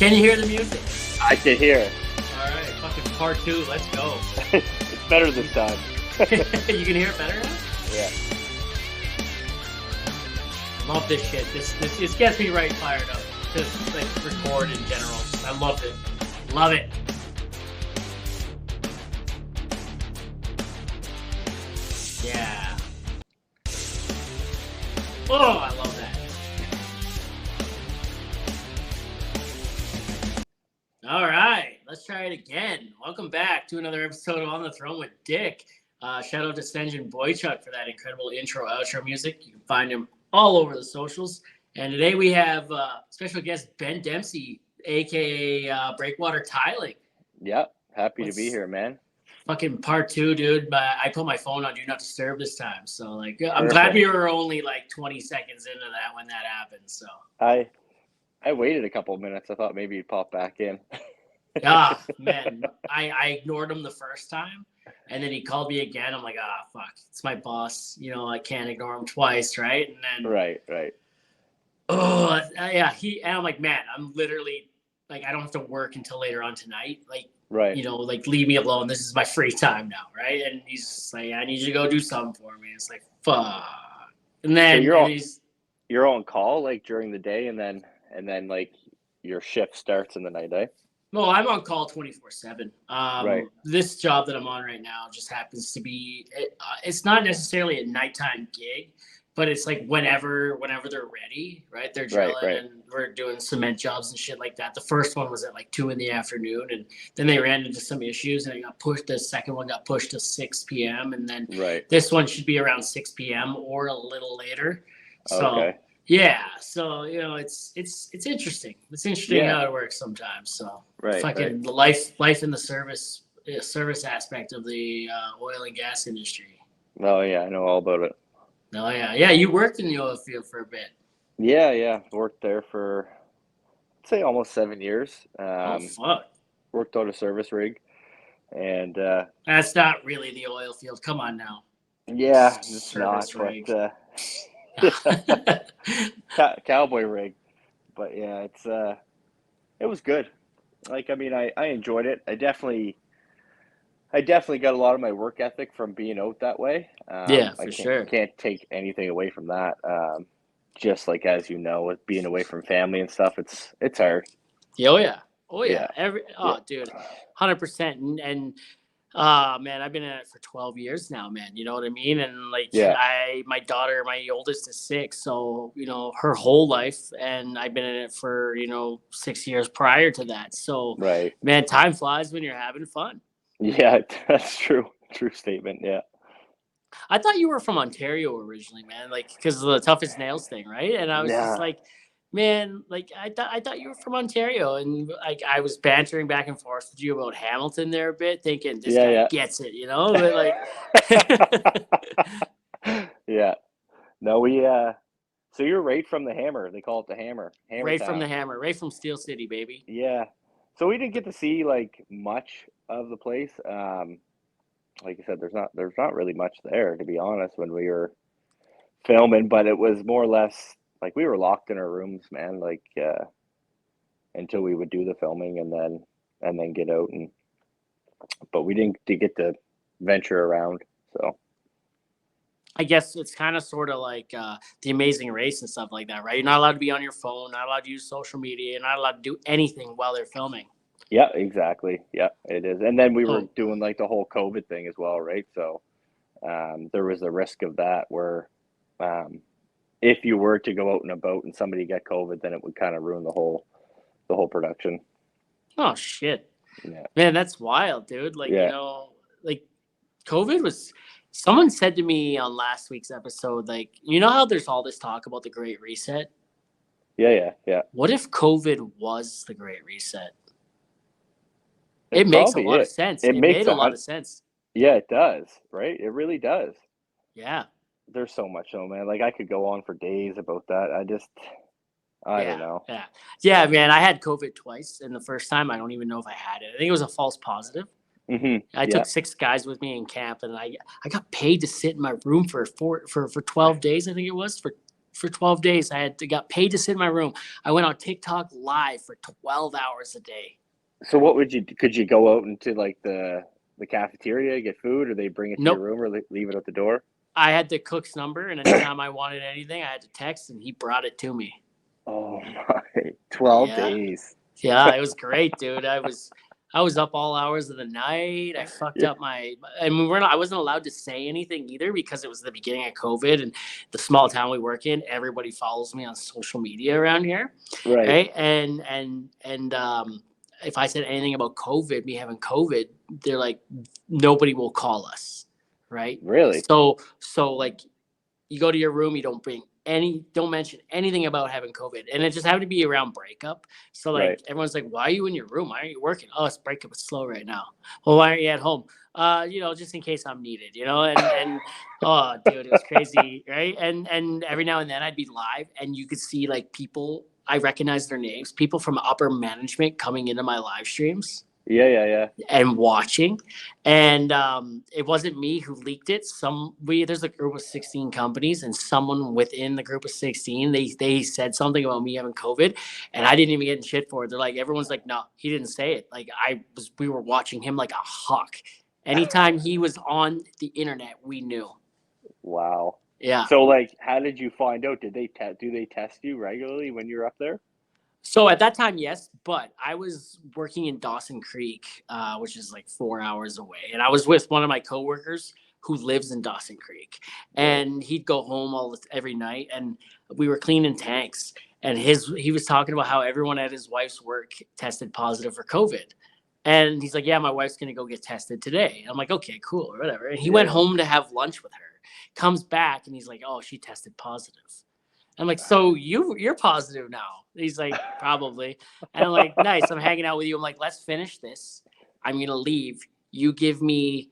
Can you hear the music? I can hear. All right, fucking part 2. Let's go. It's better this time. You can hear it better now? Yeah. Love this shit. This gets me right fired up. Just like record in general. I love it. Love it. Yeah. Oh, I love that. All right, let's try it again. Welcome back to another episode of On the Throne with Dick. Shout out to Stengen Boychuk for that incredible intro, outro music. You can find him all over the socials. And today we have special guest Ben Dempsey, aka Breakwater Tiling. Yep, happy to be here, man. Fucking part 2, dude. But I put my phone on Do Not Disturb this time. So, like, I'm glad we were only like 20 seconds into that when that happened. So I waited a couple of minutes. I thought maybe you'd pop back in. Man, I ignored him the first time, and then he called me again. I'm like, fuck, it's my boss. You know, I can't ignore him twice, right? And then Right. Oh, yeah. And I'm like, man, I'm literally like, I don't have to work until later on tonight. Like, Right. you know, like, leave me alone. This is my free time now, right? And he's just like, I need you to go do something for me. It's like, fuck. And then you're on call like during the day, and then like your shift starts in the night, eh? No, I'm on call 24/7. Right. This job that I'm on right now just happens to be. It's not necessarily a nighttime gig, but it's like whenever they're ready, right? They're drilling, Right. and we're doing cement jobs and shit like that. The first one was at like 2 p.m, and then they ran into some issues, and it got pushed. The second one got pushed to 6 p.m, and then this one should be around 6 p.m. or a little later. So. Okay. Yeah, so you know it's interesting. It's interesting how it works sometimes. So the life in the service aspect of the oil and gas industry. Oh yeah, I know all about it. Oh yeah. You worked in the oil field for a bit. Yeah. Worked there for I'd say almost 7 years. Fuck. Worked on a service rig, and That's not really the oil field. Come on now. yeah, it's Service not. rig. But cowboy rig, but yeah, it was good. Like, I mean, I enjoyed it. I definitely got a lot of my work ethic from being out that way. Sure. Can't take anything away from that. Just like, as you know, with being away from family and stuff, it's hard. Oh yeah. Dude, 100%. And man, I've been in it for 12 years now, man. You know what I mean? And like, my daughter, my oldest is 6. So, you know, her whole life, and I've been in it for, 6 years prior to that. So, man, time flies when you're having fun. Yeah, that's true. True statement. Yeah. I thought you were from Ontario originally, man. Like, because of the toughest nails thing, right? And I was just like, man, like I thought you were from Ontario, and like I was bantering back and forth with you about Hamilton there a bit, thinking this guy gets it, you know. But like, yeah, no, we so you're right from the Hammer. They call it the Hammer. Right from the Hammer, right from Steel City, baby. Yeah, so we didn't get to see like much of the place. Like I said, there's not really much there, to be honest, when we were filming, but it was more or less. Like, we were locked in our rooms, man, like, until we would do the filming and then get out. But we didn't get to venture around, so. I guess it's kind of sort of like The Amazing Race and stuff like that, right? You're not allowed to be on your phone, not allowed to use social media, you're not allowed to do anything while they're filming. Yeah, exactly. Yeah, it is. And then we were doing, like, the whole COVID thing as well, right? So there was a risk of that where if you were to go out in a boat and somebody get COVID, then it would kind of ruin the whole production. Oh shit. Yeah. Man, that's wild, dude. Like, you know, like COVID was, someone said to me on last week's episode, like, you know how there's all this talk about the Great Reset? Yeah. What if COVID was the Great Reset? It makes a lot of sense. It made a lot of sense. Yeah, it does, right? It really does. Yeah. There's so much, though, man. Like, I could go on for days about that. I don't know. Yeah, man. I had COVID twice, and the first time, I don't even know if I had it. I think it was a false positive. Mm-hmm. I took 6 guys with me in camp, and I got paid to sit in my room for 12 days. I think it was for for 12 days. Got paid to sit in my room. I went on TikTok live for 12 hours a day. So what could you go out into like the cafeteria, get food, or they bring it to your room, or leave it at the door? I had the cook's number, and anytime I wanted anything, I had to text, and he brought it to me. Oh my, 12 days. Yeah, it was great, dude. I was up all hours of the night. I fucked up I wasn't allowed to say anything either because it was the beginning of COVID, and the small town we work in, everybody follows me on social media around here. Right? And if I said anything about COVID, me having COVID, they're like, nobody will call us. Right? Really? So like, you go to your room, you don't mention anything about having COVID. And it just happened to be around breakup. So like, everyone's like, why are you in your room? Why aren't you working? Oh, it's breakup. It's slow right now. Well, why aren't you at home? Just in case I'm needed, and oh, dude, it was crazy. Right. And every now and then I'd be live and you could see like people, I recognize their names, people from upper management coming into my live streams. Yeah. And watching. And it wasn't me who leaked it. There's a group of 16 companies, and someone within the group of 16, they said something about me having COVID, and I didn't even get in shit for it. They're like, everyone's like, no, he didn't say it. Like we were watching him like a hawk. Anytime he was on the internet, we knew. Wow. Yeah. So like, how did you find out? Did they do they test you regularly when you're up there? So at that time, yes, but I was working in Dawson Creek, which is like 4 hours away. And I was with one of my coworkers who lives in Dawson Creek. And he'd go home every night, and we were cleaning tanks. And he was talking about how everyone at his wife's work tested positive for COVID. And he's like, yeah, my wife's going to go get tested today. I'm like, okay, cool, or whatever. And he went home to have lunch with her, comes back, and he's like, oh, she tested positive. I'm like, so you're positive now? He's like, probably. And I'm like, nice. I'm hanging out with you. I'm like, let's finish this. I'm going to leave. You give me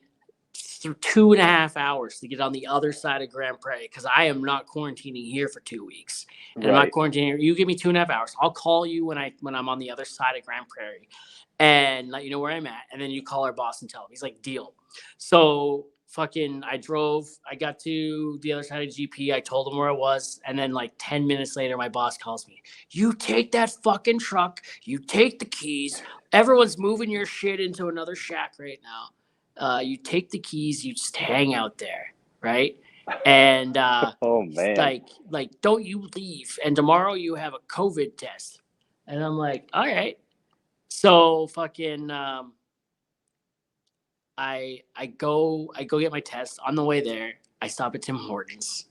2.5 hours to get on the other side of Grand Prairie because I am not quarantining here for 2 weeks. And I'm not quarantining. You give me 2.5 hours. I'll call you when I'm on the other side of Grand Prairie and let you know where I'm at. And then you call our boss and tell him. He's like, deal. So I got to the other side of GP. I told him where I was. And then like 10 minutes later, my boss calls me. You take that fucking truck. You take the keys. Everyone's moving your shit into another shack right now. You take the keys. You just hang out there. Right. And oh man, like, don't you leave. And tomorrow you have a COVID test. And I'm like, all right. So fucking, I go get my test. On the way there, I stop at Tim Hortons.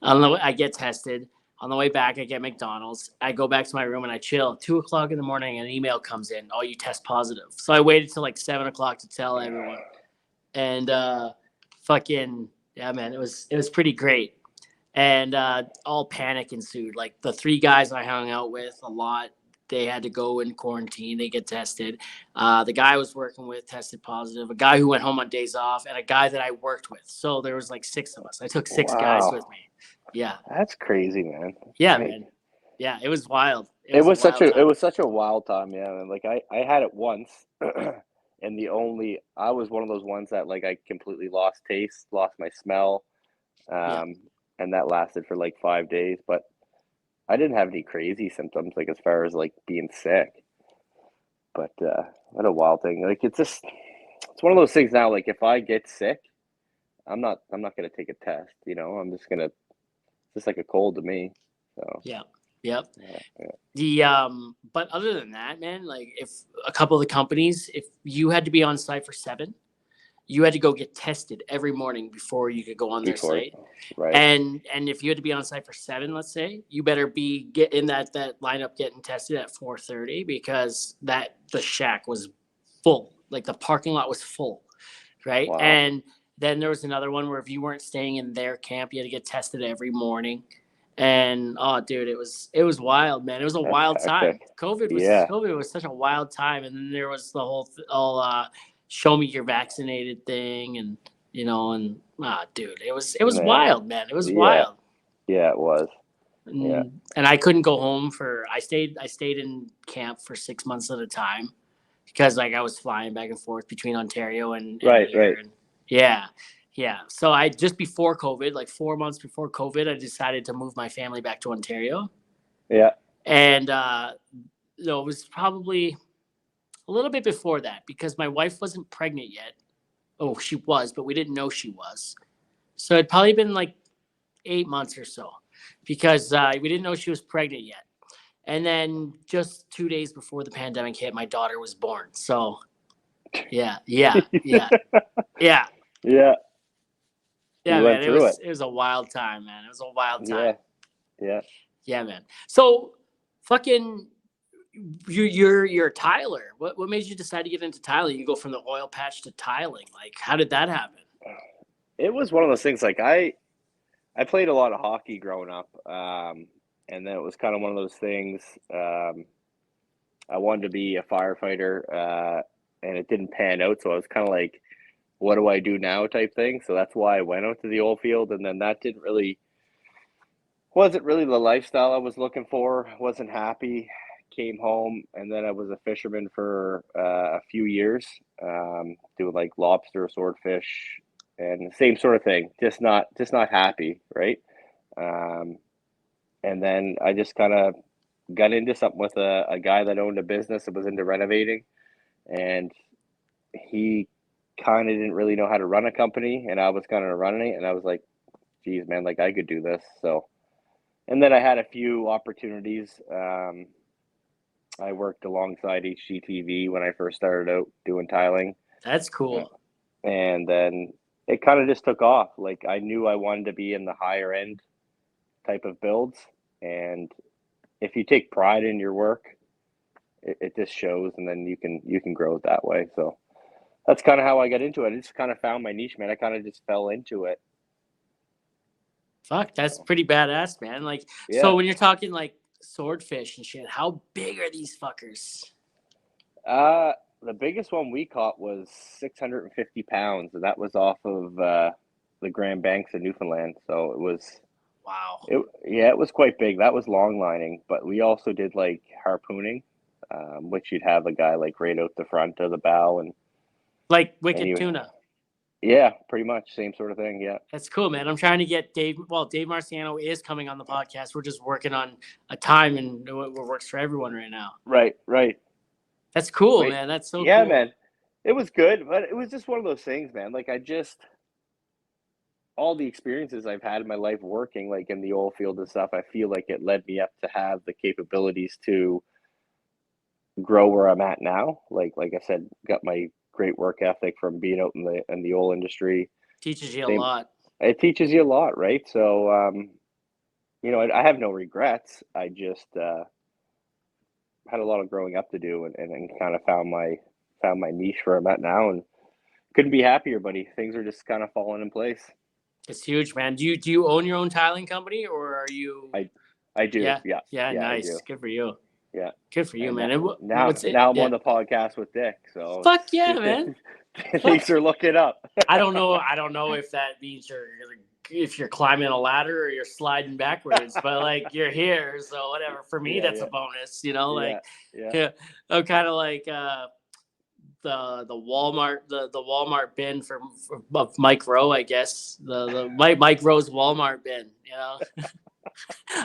I get tested. On the way back, I get McDonald's. I go back to my room and I chill. 2:00 in the morning, an email comes in. Oh, you test positive. So I waited till like 7:00 to tell everyone. And yeah, man, it was pretty great. And all panic ensued. Like the 3 guys I hung out with a lot, they had to go in quarantine. They get tested. The guy I was working with tested positive. A guy who went home on days off, and a guy that I worked with. So there was like 6 of us. I took 6 guys with me. Yeah, that's crazy, man. Yeah, man. Yeah, it was wild. It was such a wild time. Yeah, and like I had it once, and I was one of those ones that like I completely lost taste, lost my smell, and that lasted for like 5 days, but I didn't have any crazy symptoms, like as far as like being sick. But what a wild thing! Like it's one of those things now. Like if I get sick, I'm not gonna take a test. I'm just gonna. It's just like a cold to me. So yeah. Yeah. But other than that, man, like if a couple of the companies, if you had to be on site for 7, you had to go get tested every morning before you could go on their site. Right. And if you had to be on site for 7, let's say, you better get in that lineup getting tested at 4:30 because the shack was full. Like the parking lot was full. Right. Wow. And then there was another one where if you weren't staying in their camp, you had to get tested every morning. And oh, dude, it was wild, man. It was a wild time. COVID was such a wild time. And then there was the whole show me you're vaccinated thing, and dude, it was wild, man. It was wild. Yeah, it was. And I couldn't go home I stayed in camp for 6 months at a time because like I was flying back and forth between Ontario and right. here. And, yeah. Yeah. So I just before COVID, like 4 months before COVID, I decided to move my family back to Ontario. Yeah. And it was probably a little bit before that because my wife wasn't pregnant yet. Oh, she was, but we didn't know she was. So it'd probably been like 8 months or so because we didn't know she was pregnant yet. And then just 2 days before the pandemic hit, my daughter was born. So yeah. Yeah, You man. went It through was it. it was a wild time, man. It was a wild time. Yeah. Yeah, man. So fucking you're a tiler. What made you decide to get into tiling? You go from the oil patch to tiling. Like, how did that happen? It was one of those things. Like I played a lot of hockey growing up, and then it was kind of one of those things. I wanted to be a firefighter, and it didn't pan out. So I was kind of like, "What do I do now?" type thing. So that's why I went out to the oil field, and then that wasn't really the lifestyle I was looking for. Wasn't happy. Came home, and then I was a fisherman for a few years, doing like lobster, swordfish, and the same sort of thing. Just not happy, right? Um, and then I just kind of got into something with a guy that owned a business that was into renovating, and he kind of didn't really know how to run a company, and I was kind of running it, and I was like, geez, man, like I could do this. So, and then I had a few opportunities. I worked alongside HGTV when I first started out doing tiling. That's cool. And then it kind of just took off. Like I knew I wanted to be in the higher end type of builds. And if you take pride in your work, it just shows, and then you can grow it that way. So that's kind of how I got into it. I just kind of found my niche, man. I kind of just fell into it. Fuck, that's pretty badass, man. Like, Yeah. So when you're talking like swordfish and shit, how big are these fuckers? The biggest one we caught was 650 pounds, and that was off of the Grand Banks of Newfoundland. So it was, wow. It was quite big. That was long lining, but we also did like harpooning, which you'd have a guy like right out the front of the bow and like wicked tuna. Yeah, pretty much same sort of thing. Yeah, that's cool, man. I'm trying to get Dave. Well, Dave Marciano is coming on the podcast. We're just working on a time and what works for everyone right now. Right. That's cool, man. That's so yeah, cool. man. It was good, but it was just one of those things, man. Like all the experiences I've had in my life working like in the oil field and stuff, I feel like it led me up to have the capabilities to grow where I'm at now. Like I said, got my great work ethic from being out in the oil industry. Teaches you a lot. It teaches you a lot, right? So I have no regrets. I just had a lot of growing up to do, and kind of found my niche where I'm at now, and couldn't be happier, buddy. Things are just kind of falling in place. It's huge, man. Do you own your own tiling company, or are you? I do. Yeah. Nice. Good for you. Yeah. Good for you, man. Now I'm on the podcast with Dick. So fuck yeah, man. Things are looking up. I don't know if that means you're climbing a ladder or you're sliding backwards, but like you're here, so whatever. For me, that's a bonus, Like, I'm kind of like the Walmart the Walmart bin of Mike Rowe, I guess. The Mike Rowe's Walmart bin,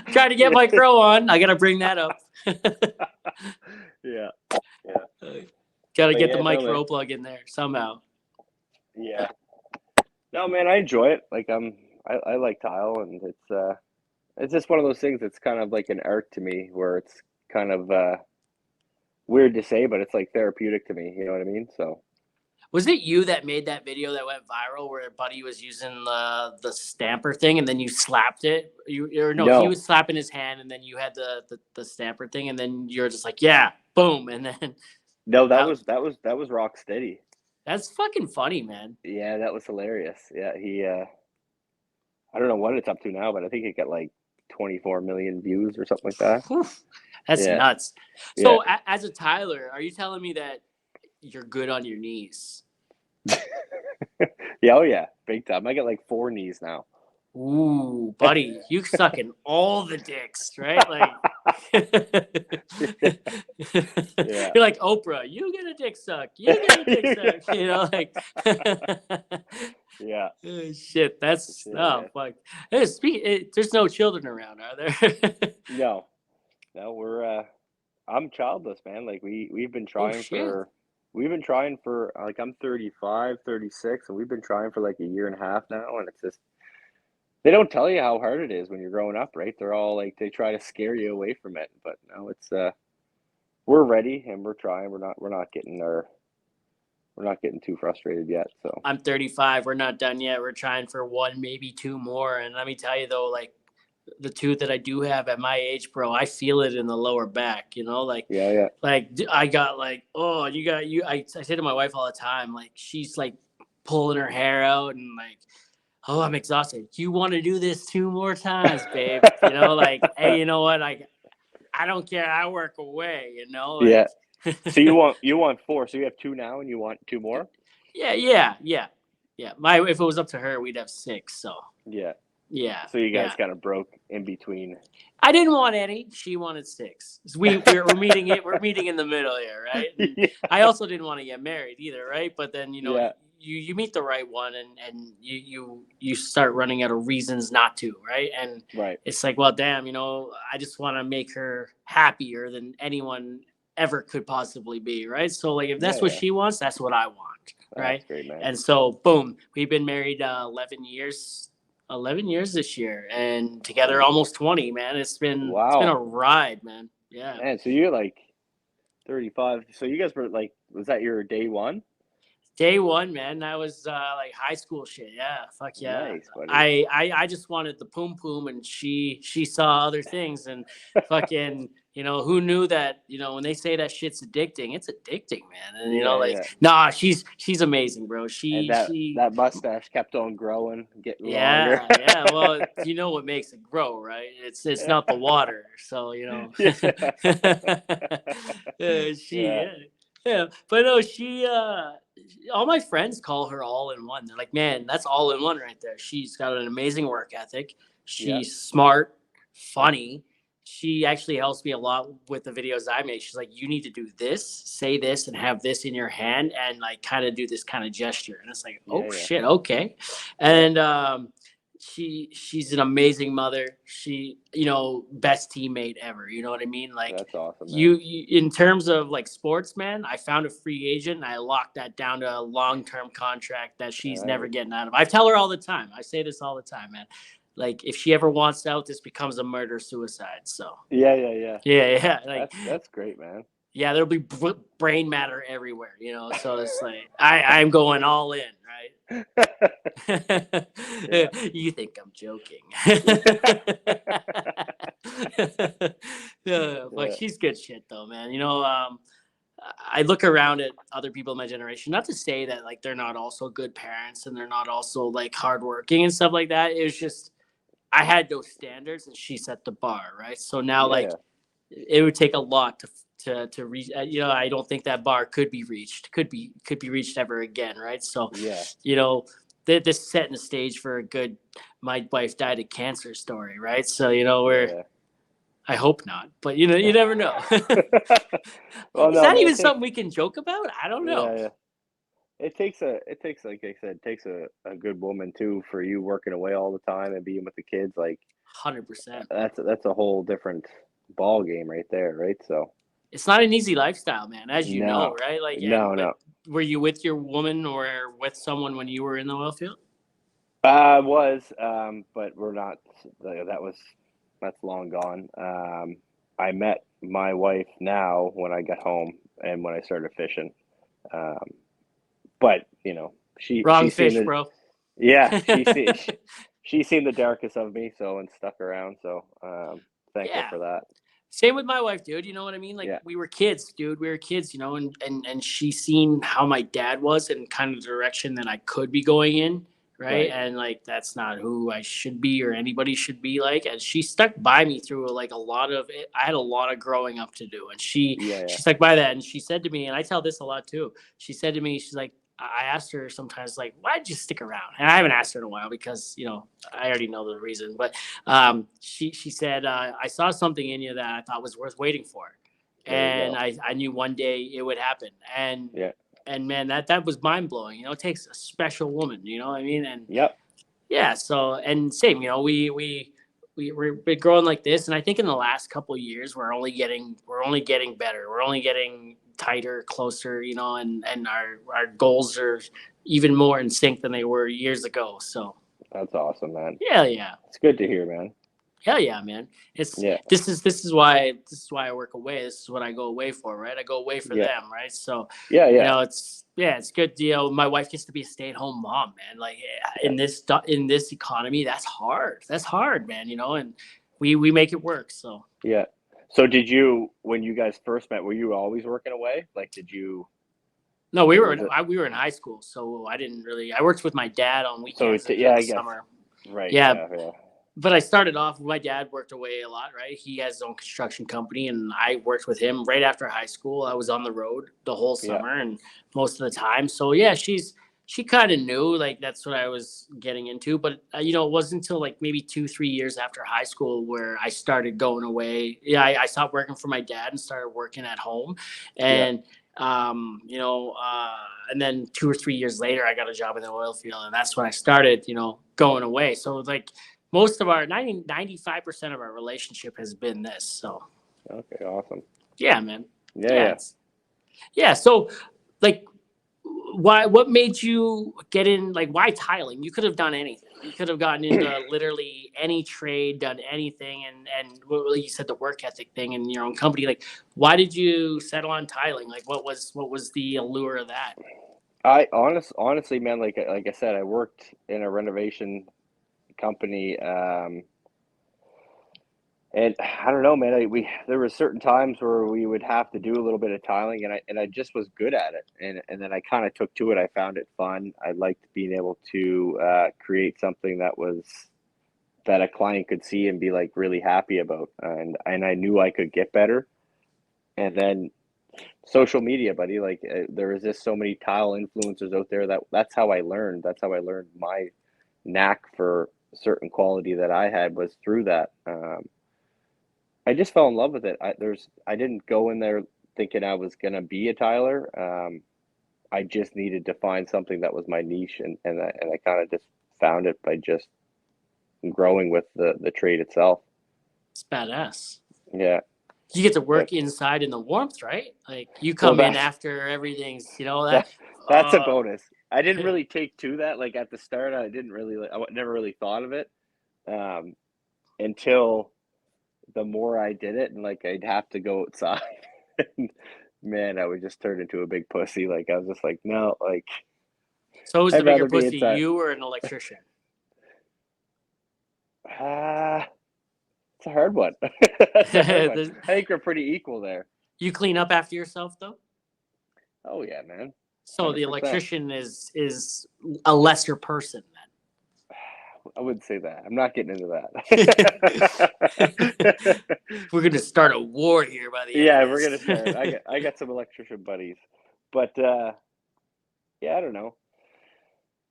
Trying to get Mike Rowe on. I gotta bring that up. Yeah. Gotta get the Mike Rowe plug in there somehow. Yeah. No, man, I enjoy it. Like I like tile, and it's just one of those things that's kind of like an art to me, where it's kind of weird to say, but it's like therapeutic to me. You know what I mean? So. Was it you that made that video that went viral where Buddy was using the stamper thing and then you slapped it? He was slapping his hand and then you had the stamper thing and then you're just like, yeah, boom, and then. No, that was rock steady. That's fucking funny, man. Yeah, that was hilarious. Yeah, he I don't know what it's up to now, but I think it got like 24 million views or something like that. That's nuts. So as a Tyler, are you telling me that you're good on your knees? Yeah, big time. I got like 4 knees now. Ooh, buddy, you sucking all the dicks, right? Like, you're like Oprah. You get a dick suck. You get a dick suck. Yeah. Shit, that's Yeah. fuck. Hey, there's no children around, are there? No, no, I'm childless, man. Like Oh shit. we've been trying for like I'm 35, 36, and we've been trying for like a year and a half now, and it's just they don't tell you how hard it is when you're growing up, right? They're all like they try to scare you away from it, but no, it's we're ready and we're trying. We're not getting too frustrated yet, so. I'm 35. We're not done yet. We're trying for one, maybe two more. And let me tell you though, like the two that I do have at my age, bro, I feel it in the lower back. Yeah, yeah. I got like, oh, you got you. I say to my wife all the time, like she's like pulling her hair out and like, oh, I'm exhausted. You want to do this two more times, babe? Like, hey, you know what? Like, I don't care. I work away. Yeah. Like. So you want 4, so you have 2 now and you want 2 more? Yeah. If it was up to her, we'd have 6. So Yeah. yeah, So you guys yeah. kind of broke in between. I didn't want any. She wanted 6. So we're meeting it. We're meeting in the middle here, right? And Yeah. I also didn't want to get married either, right? But then Yeah. you meet the right one, and you start running out of reasons not to, right? And Right. it's like, well, damn, I just want to make her happier than anyone ever could possibly be, right? So like, if Yeah, that's what yeah. she wants, that's what I want, That's right? great, man. And so, boom, we've been married 11 years. 11 years this year and together almost 20, man. It's been a Wow. ride, man. Yeah. Man, so you're like 35. So you guys were like, was that your day one? Day one, man. That was like high school shit. Yeah. Fuck yeah. Nice, buddy. I just wanted the poom poom and she saw other things and fucking, who knew that, when they say that shit's addicting, it's addicting, man. And Yeah, like, yeah. nah, she's amazing, bro. And that mustache kept on growing, getting longer. Yeah. Well, you know what makes it grow, right? It's Yeah. not the water. So, Yeah. she Yeah. yeah. But no, all my friends call her all in one. They're like, man, that's all in one right there. She's got an amazing work ethic. Yeah. She's smart, funny. She actually helps me a lot with the videos I make. She's like, you need to do this, say this, and have this in your hand, and like kind of do this kind of gesture. And it's like, Yeah, oh yeah. shit, okay. Yeah. And she's an amazing mother. She, best teammate ever. You know what I mean? Like That's awesome, man. you in terms of like sports, man, I found a free agent and I locked that down to a long-term contract that she's never Nice. getting out of. I tell her all the time. I say this all the time, man. Like if she ever wants out, this becomes a murder suicide. So Yeah, yeah, yeah. yeah. Like That's great, man. yeah, there'll be brain matter everywhere. So it's like I'm going all in, right? Yeah. You think I'm joking? Yeah. But she's good shit though, man. I look around at other people in my generation, not to say that like they're not also good parents and they're not also like hardworking and stuff like that. It was just I had those standards and she set the bar, right? So now Yeah, like yeah. it would take a lot to reach. I don't think that bar could be reached. Could be reached ever again, right? So Yeah. This setting the stage for a good my wife died of cancer story, right? So Yeah. I hope not, but you never know. Well, Is no, that man, even something we can joke about? I don't know. yeah, yeah. Like I said, it takes a good woman too for you working away all the time and being with the kids. Like 100%. that's a whole different ball game right there, right? So It's not an easy lifestyle, man, as you know, no, right? Like, but no. were you with your woman or with someone when you were in the oil field? Was but we're not. That's long gone. I met my wife now when I got home and when I started fishing. Um, but Wrong she's seen fish, the bro. yeah she's seen the darkest of me, so and stuck around. So thank her Yeah. for that. Same with my wife, dude. You know what I mean? Like Yeah, we were kids, dude. We were kids, and she seen how my dad was and kind of the direction that I could be going in, right? right. And like that's not who I should be or anybody should be like. And she stuck by me through like a lot of it. I had a lot of growing up to do, and she Yeah, yeah, she stuck by that. And she said to me, and I tell this a lot too. She said to me, she's like, I asked her sometimes like, why'd you stick around? And I haven't asked her in a while because I already know the reason. But she said, I saw something in you that I thought was worth waiting for, there you and go. I knew one day it would happen. And Yeah, and man, that was mind blowing. You know, it takes a special woman. You know what I mean? And Yep. yeah, so and same. You know, we're growing like this, and I think in the last couple of years we're only getting better. We're only getting tighter, closer. You know, and our goals are even more in sync than they were years ago. So That's awesome, man. yeah. It's good to hear, man. Hell yeah, man. It's Yeah. this is why I work away. This is what I go away for, right? I go away for Yeah. them, right? So Yeah. you Yeah. know, it's good deal. My wife gets to be a stay-at-home mom, man. Like in this economy, that's hard. That's hard, man, you know, and we make it work. So Yeah. So did you, when you guys first met, were you always working away? Like, did you, no, or was it? we were in high school, so I didn't really. I worked with my dad on So weekends and yeah, during the I guess. summer. Right. Yeah, Yeah. but I started off. My dad worked away a lot, right? He has his own construction company, and I worked with him right after high school. I was on the road the whole Yeah. summer and most of the time. So yeah, she kind of knew like that's what I was getting into. But you know, it wasn't until like maybe 2-3 years after high school where I started going away. Yeah, I stopped working for my dad and started working at home, Yeah. and you know, and then 2 or 3 years later, I got a job in the oil field, and that's when I started, you know, going away. So like most of our 95% of our relationship has been this. So Okay. Awesome. yeah, man. Yeah. Yeah. Yeah. So like, what made you get in, like, why tiling? You could have done anything. You could have gotten into literally any trade, done anything. And what you said, the work ethic thing in your own company, like, why did you settle on tiling? Like, what was the allure of that? Honestly, man, like I said, I worked in a renovation company, and I don't know, man. There were certain times where we would have to do a little bit of tiling, and I just was good at it, and then I kind of took to it. I found it fun. I liked being able to create something that a client could see and be like really happy about, and I knew I could get better. And then social media, buddy, like there is just so many tile influencers out there that's how I learned. That's how I learned my knack for certain quality that I had was through that. I just fell in love with it. I didn't go in there thinking I was gonna be a tiler. I just needed to find something that was my niche, and I kind of just found it by just growing with the trade itself. It's badass. Yeah. You get to But, work inside in the warmth, right? Like you well, come in after everything's, you know, that. that's a bonus. I didn't really take to that. Like at the start, I didn't really, I never really thought of it until the more I did it, and like I'd have to go outside. Man, I would just turn into a big pussy. Like I was just like, no, like So who's the I'd bigger rather be pussy, inside. you or an electrician? It's a hard one. That's a hard one. I think we're pretty equal there. You clean up after yourself, though? Oh yeah, man. So 100%. the electrician is a lesser person then. I wouldn't say that. I'm not getting into that. We're gonna start a war here by the end. Yeah, of we're this. gonna start. I got some electrician buddies, but yeah, I don't know.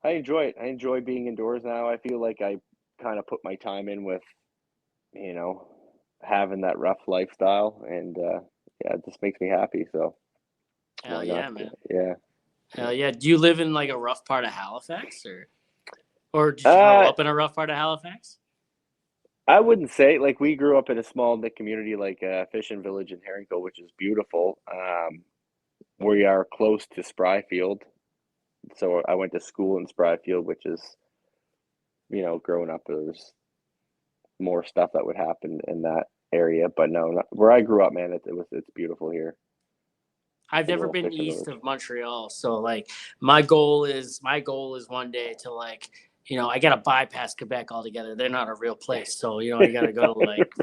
I enjoy it. I enjoy being indoors now. I feel like I kind of put my time in with, you know, having that rough lifestyle, and yeah, it just makes me happy. So hell yeah, man. Yeah. Hell yeah. Do you live in like a rough part of Halifax, or did you grow up in a rough part of Halifax? I wouldn't say, like, we grew up in a small knit community like Fishing Village in Herrington, which is beautiful. We are close to Spryfield, so I went to school in Spryfield, which is, you know, growing up, there's more stuff that would happen in that area. But no, where I grew up, man, it's beautiful here. I've never been east of Montreal, so like my goal is one day to, like, you know, I gotta bypass Quebec altogether. They're not a real place, so you know I gotta go to like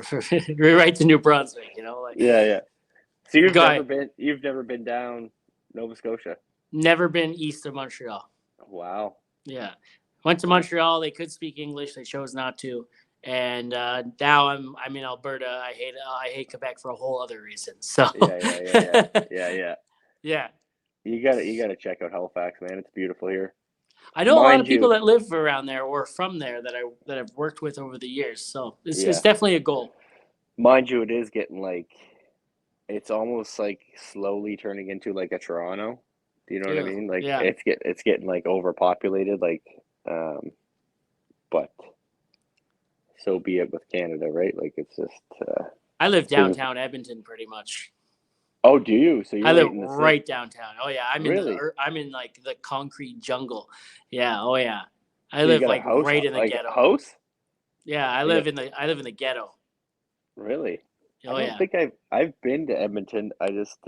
right to New Brunswick. You know, like yeah. So you've never been down Nova Scotia? Never been east of Montreal. Wow. Yeah, went to Montreal. They could speak English. They chose not to. And now I'm in Alberta. I hate Quebec for a whole other reason. So yeah. You gotta check out Halifax, man. It's beautiful here. I know a lot of people that live around there or from there that I've worked with over the years. So it's definitely a goal. Mind you, it is getting like, it's almost like slowly turning into like a Toronto. Do you know what I mean? Like Yeah. it's getting like overpopulated, like but so be it with Canada, right? Like it's just I live downtown Edmonton pretty much. Oh, do you? So I you're live right in the right city. downtown. Oh yeah, Really? I'm in like the concrete jungle. Yeah, oh yeah. I So you live got a like house, right in the like a ghetto. house? Yeah, Like a I live in the ghetto. really? I Oh don't yeah. think I've been to Edmonton. I just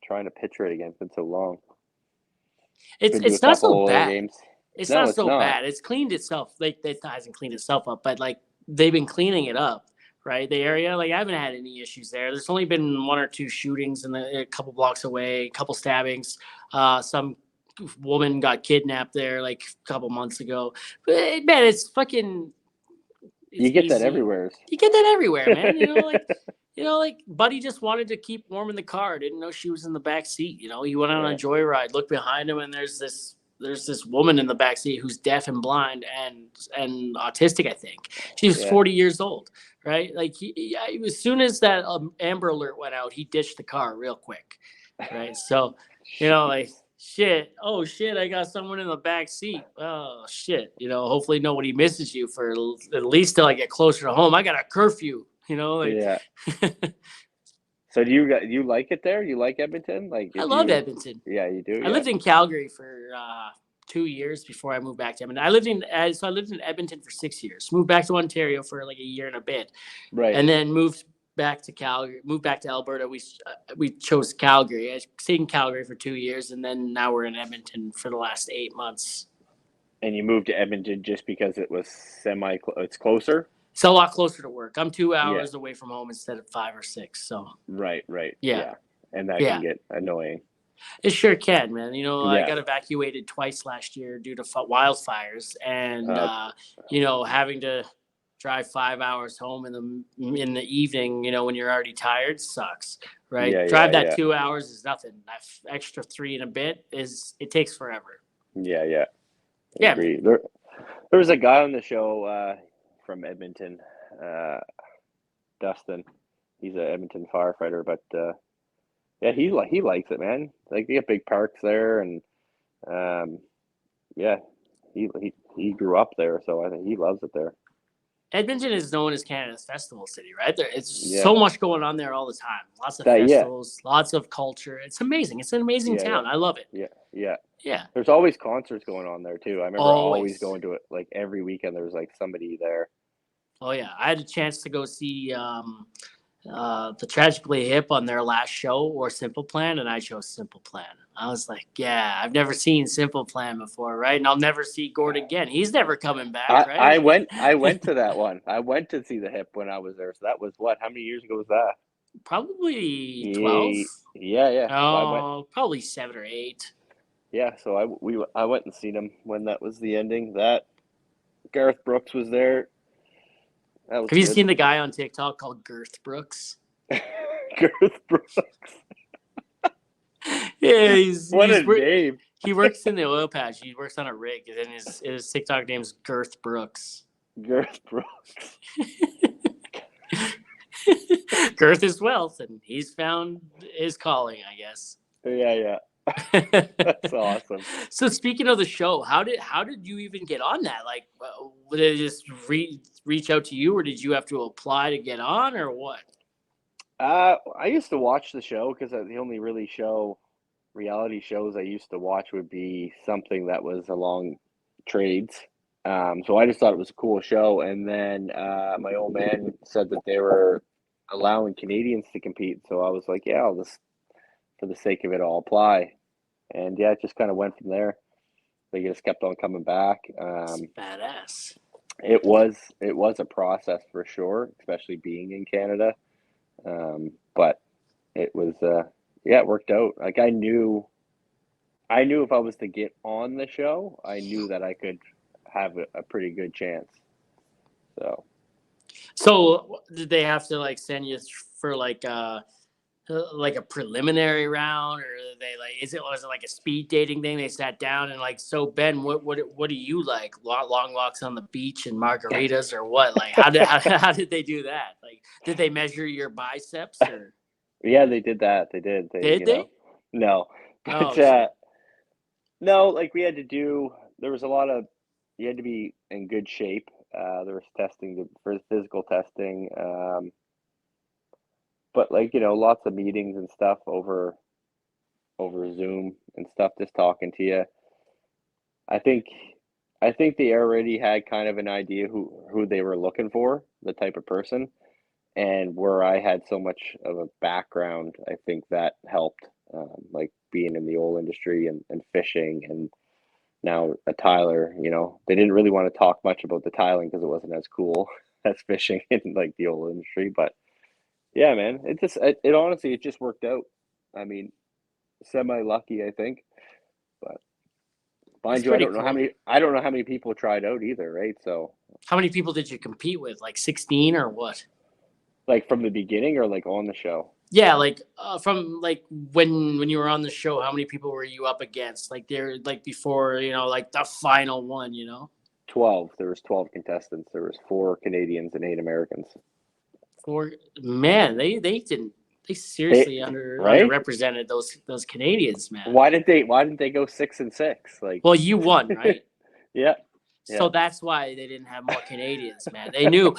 trying to picture it again. It's been so long. Been to a It's not so couple bad. games. It's No, not it's so not. bad. It's cleaned itself. Like it hasn't cleaned itself up, but like they've been cleaning it up, right? The area, like I haven't had any issues there. There's only been one or two shootings a couple blocks away, a couple stabbings. Some woman got kidnapped there like a couple months ago. But, man, it's You get that easy. everywhere. You get that everywhere, man. Like Buddy just wanted to keep warm in the car. Didn't know she was in the back seat. He went on a Yeah, joyride, looked behind him, and there's this woman in the back seat who's deaf and blind and autistic. I think she was yeah. 40 years old, right? Like as soon as that Amber Alert went out, he ditched the car real quick, right? So, like Jeez. shit. Oh shit! I got someone in the back seat. Oh shit! Hopefully nobody misses you for at least till I get closer to home. I got a curfew. Like Yeah. So you like it there? You like Edmonton? Like I if love you Edmonton. yeah, you do. I Yeah. lived in Calgary for 2 years before I moved back to Edmonton. I lived in Edmonton for 6 years. Moved back to Ontario for like a year and a bit, Right. and then moved back to Calgary. Moved back to Alberta. We chose Calgary. I stayed in Calgary for 2 years, and then now we're in Edmonton for the last 8 months. And you moved to Edmonton just because it was it's closer? It's a lot closer to work. I'm 2 Yeah. hours away from home instead of 5 or 6. So Right. yeah, Yeah. And that can yeah. get annoying. It sure can, man. I Yeah. got evacuated twice last year due to wildfires, and having to drive 5 hours home in the evening, when you're already tired, sucks, right? Drive that Yeah. 2 hours is nothing. That extra 3 and a bit it takes forever. Yeah. Yeah, Agree. There was a guy on the show from Edmonton, Dustin. He's an Edmonton firefighter, but yeah, he likes it, man. Like they get big parks there, and yeah, he grew up there, so I think he loves it there. Edmonton is known as Canada's festival city, right? It's Yeah, so much going on there all the time. Lots of that yeah, festivals, lots of culture. It's amazing. It's an amazing yeah, town. I love it. yeah. Yeah, There's always concerts going on there too. I remember always always. going to it like every weekend. There was like somebody there. Oh yeah, I had a chance to go see the Tragically Hip on their last show, or Simple Plan, and I chose Simple Plan. I was like, yeah, I've never seen Simple Plan before, right? And I'll never see Gord again. He's never coming back, I right? went to that one. I went to see the Hip when I was there. So that was what? How many years ago was that? Probably 12. Yeah. So I went. Oh, probably 7 or 8. Yeah, so I went and seen him when that was the ending. That Gareth Brooks was there. That was Have you good. seen the guy on TikTok called Girth Brooks? Gareth Brooks. Yeah, What a name. he works in the oil patch. He works on a rig, and his TikTok name's Girth Brooks. Gareth Brooks. Girth is wealth, and he's found his calling, I guess. Yeah. That's awesome. So speaking of the show, how did you even get on that? Like, did it just reach out to you, or did you have to apply to get on, or what? I used to watch the show because the only reality shows I used to watch would be something that was along trades. So I just thought it was a cool show, and then my old man said that they were allowing Canadians to compete, so I was like, yeah, I'll just, for the sake of it, I'll apply. And yeah, it just kind of went from there. They just kept on coming back. Badass. It was a process for sure, especially being in Canada. But it was yeah, it worked out. Like I knew if I was to get on the show, I knew that I could have a pretty good chance. So did they have to like send you for like a preliminary round, or they was it like a speed dating thing? They sat down and like, so Ben, what do you like? Long walks on the beach and margaritas, or what? Like how did they do that? Like, did they measure your biceps, or? Yeah, they did that. They did. Did they? No, Oh but shit. no, like we had to do. There was a lot of. You had to be in good shape. There was testing for physical testing, but like lots of meetings and stuff over Zoom and stuff, just talking to you. I think I think they already had kind of an idea who they were looking for, the type of person, and where I had so much of a background, I think that helped. Like being in the oil industry and fishing, and now a tiler. They didn't really want to talk much about the tiling because it wasn't as cool as fishing in like the oil industry. But yeah, man, it honestly it just worked out. I mean, semi lucky, I think. But That's mind you, pretty cool. I don't know how many people tried out either, right? So How many people did you compete with? Like 16 or what? like from the beginning or like on the show? Yeah, like from like when you were on the show, how many people were you up against? Like they're like before, like the final one. 12. There was 12 contestants. There was 4 Canadians and 8 Americans. For man, they didn't they They seriously right? underrepresented those Canadians, man. Why didn't they go 6-6? Like Well, you won, right? yeah. So Yeah. that's why they didn't have more Canadians, man. They knew.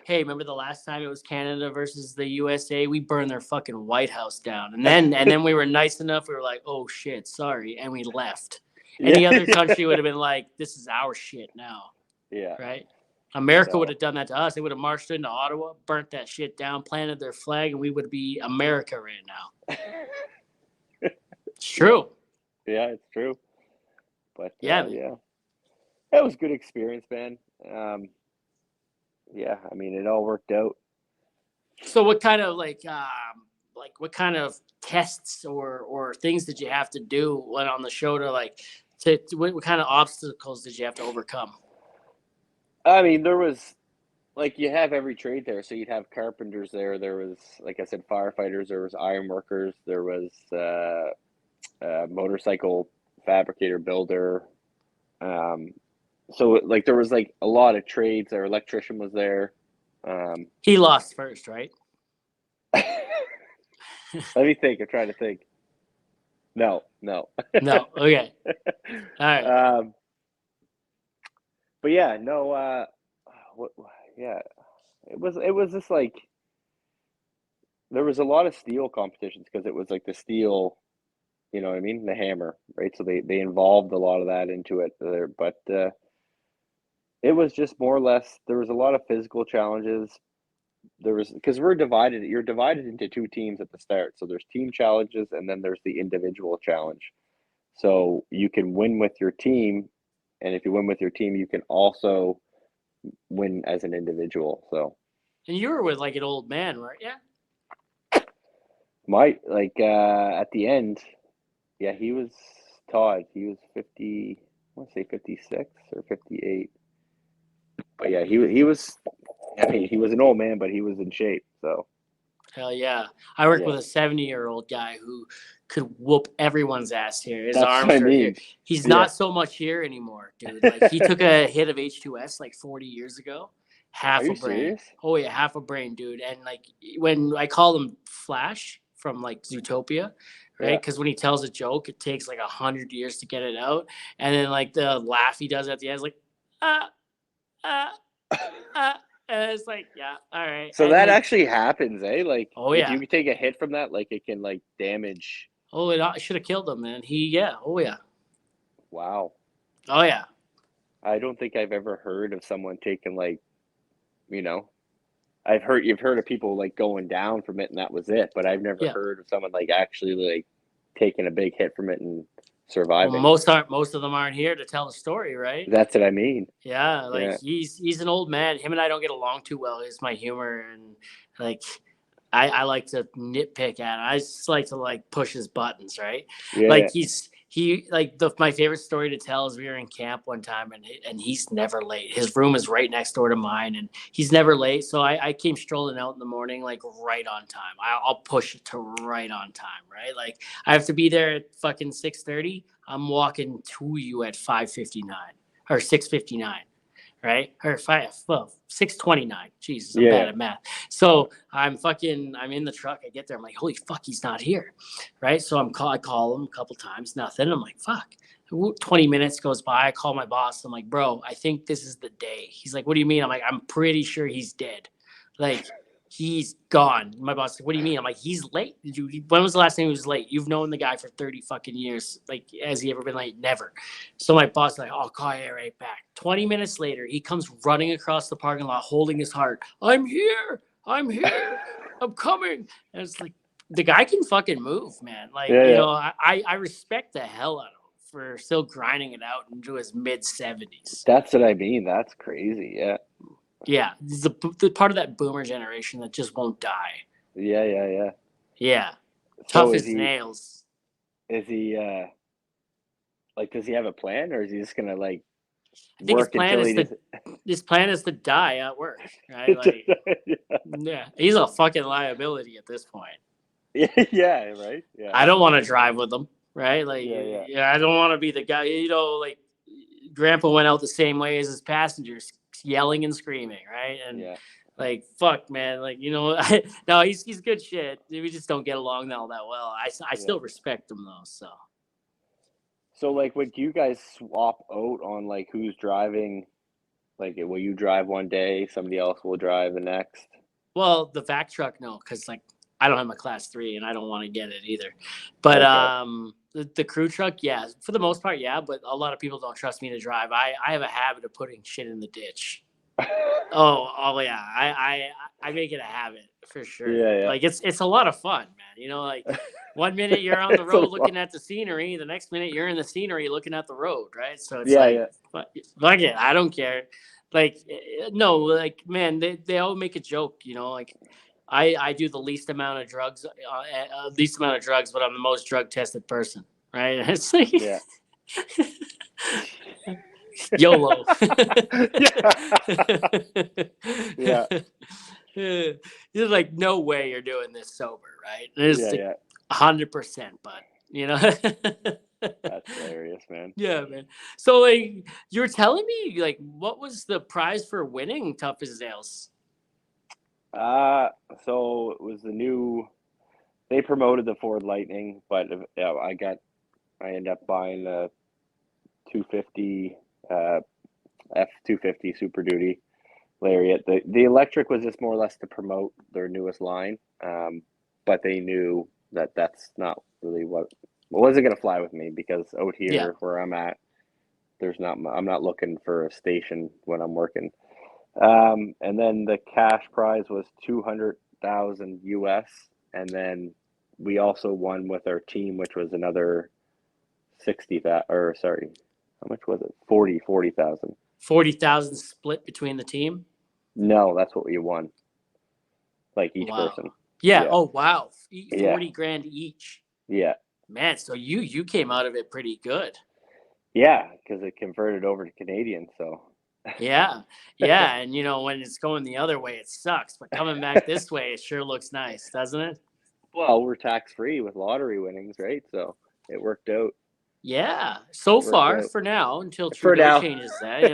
Hey, remember the last time it was Canada versus the USA? We burned their fucking White House down, and then we were nice enough. We were like, oh shit, sorry, and we left. Yeah. Any other country would have been like, this is our shit now, Yeah. right? America would So have done that to us. They would have marched into Ottawa, burnt that shit down, planted their flag, and we would be America right now. It's yeah. true. Yeah, it's true. But Yeah, man. yeah. That was a good experience, man. Yeah, I mean it all worked out. So what kind of like what kind of tests or things did you have to do when on the show to what kind of obstacles did you have to overcome? I mean, there was like you have every trade there. So you'd have carpenters there. There was, like I said, firefighters. There was iron workers. There was motorcycle fabricator builder. Um, so like there was like a lot of trades. Our electrician was there. Um, He lost first, right? let me think. I'm trying to think. No, no. No. Okay. All right. um, but yeah, no. What? Yeah, it was just like there was a lot of steel competitions because it was like the steel. You know what I mean? The hammer, right? So they involved a lot of that into it there, but it was just more or less. There was a lot of physical challenges. There was because we're divided. You're divided into 2 teams at the start. So there's team challenges, and then there's the individual challenge. So you can win with your team, and if you win with your team, you can also win as an individual. So And you were with like an old man, right? Yeah. my like at the end, yeah, he was Todd. He was 50. I want to say 56 or 58. But yeah, he was. I mean, he was an old man, but he was in shape. So Hell yeah. I worked yeah, with a 70-year-old guy who could whoop everyone's ass here. His that's what I arms are here. mean. He's Yeah. not so much here anymore, dude. Like he took a hit of H2S like 40 years ago. Are Half a you brain. serious? Oh yeah, half a brain, dude. And like when I call him Flash from like Zootopia, Yeah. right? Because when he tells a joke, it takes like 100 years to get it out. And then like the laugh he does at the end is like, ah, ah, ah. And it's like, yeah, all right. So And that like, actually happens, eh? Like oh if yeah. you take a hit from that, like it can like damage. Oh, it should have killed him, man. Yeah. Oh, yeah. Wow. Oh, yeah. I don't think I've ever heard of someone taking like, you know, you've heard of people like going down from it and that was it, but I've never Yeah. heard of someone like actually like taking a big hit from it and Well, surviving. most of them aren't here to tell the story, right? That's what I mean. Yeah, like Yeah. he's an old man. Him and I don't get along too well. It's my humor, and like I like to nitpick at him. I just like to like push his buttons, right? Yeah. Like he like my favorite story to tell is we were in camp one time, and he's never late. His room is right next door to mine, and he's never late. So I came strolling out in the morning like right on time. I'll push it to right on time, right? Like I have to be there at fucking 6:30. I'm walking to you at 5:59 or 6:59. right? Or 6:29. Jesus, I'm Yeah. bad at math. So I'm in the truck. I get there. I'm like, holy fuck, he's not here, right? So I call him a couple times, nothing. I'm like, fuck. 20 minutes goes by. I call my boss. I'm like, bro, I think this is the day. He's like, what do you mean? I'm like, I'm pretty sure he's dead. Like, he's gone. My boss like, what do you mean? I'm like, he's late. When was the last time he was late? You've known the guy for 30 fucking years. Like, has he ever been late? Never. So my boss like, I'll call you right back. 20 minutes later, he comes running across the parking lot holding his heart. I'm here. I'm coming. And it's like, the guy can fucking move, man. Like, Yeah. I respect the hell out of him for still grinding it out into his mid 70s. That's what I mean. That's crazy. Yeah. Yeah, he's the part of that boomer generation that just won't die. Yeah. Yeah, So tough as nails. is he like, does he have a plan, or is he just gonna like I think work until he just his plan is to die at work, right? Like, yeah, he's a fucking liability at this point. Yeah, right. Yeah. I don't want to drive with him, right? Like, Yeah. I don't want to be the guy. Like, Grandpa went out the same way as his passengers, yelling and screaming, right? And like, fuck, man, like, no, he's good shit. We just don't get along all that well. I still respect him though. So like, would you guys swap out on like who's driving? Like, will you drive one day, somebody else will drive the next? Well, the vac truck, no, because like I don't have my class 3 and I don't want to get it either. But the crew truck, yeah, for the most part, yeah. But a lot of people don't trust me to drive. I have a habit of putting shit in the ditch. Oh yeah, I make it a habit for sure. Yeah. Like it's a lot of fun, man. Like 1 minute you're on the road looking at the scenery, the next minute you're in the scenery looking at the road, right? So it's fuck it, I don't care. Like no, like man, they all make a joke, like I do the least amount of drugs, but I'm the most drug tested person, right? It's like YOLO. Yeah. You're like, no way you're doing this sober, right? It's 100%, but That's hilarious, man. Yeah, man. So like, you were telling me, like, what was the prize for winning Tough as Nails? So it was they promoted the Ford Lightning, but I ended up buying a 250 F250 Super Duty Lariat. The electric was just more or less to promote their newest line, but they knew that that's not really what wasn't going to fly with me, because out here where I'm at, I'm not looking for a station when I'm working. And then the cash prize was 200,000 US, and then we also won with our team, which was another 60,000, or sorry, how much was it? 40,000. 40,000 split between the team? No, that's what we won. Like each person. Yeah. Oh wow. 40 grand each. Yeah. Man, so you came out of it pretty good. Yeah, because it converted over to Canadian, so. Yeah, and when it's going the other way, it sucks. But coming back this way, it sure looks nice, doesn't it? Well, we're tax-free with lottery winnings, right? So it worked out. Yeah, so far for now, until Trudeau changes that.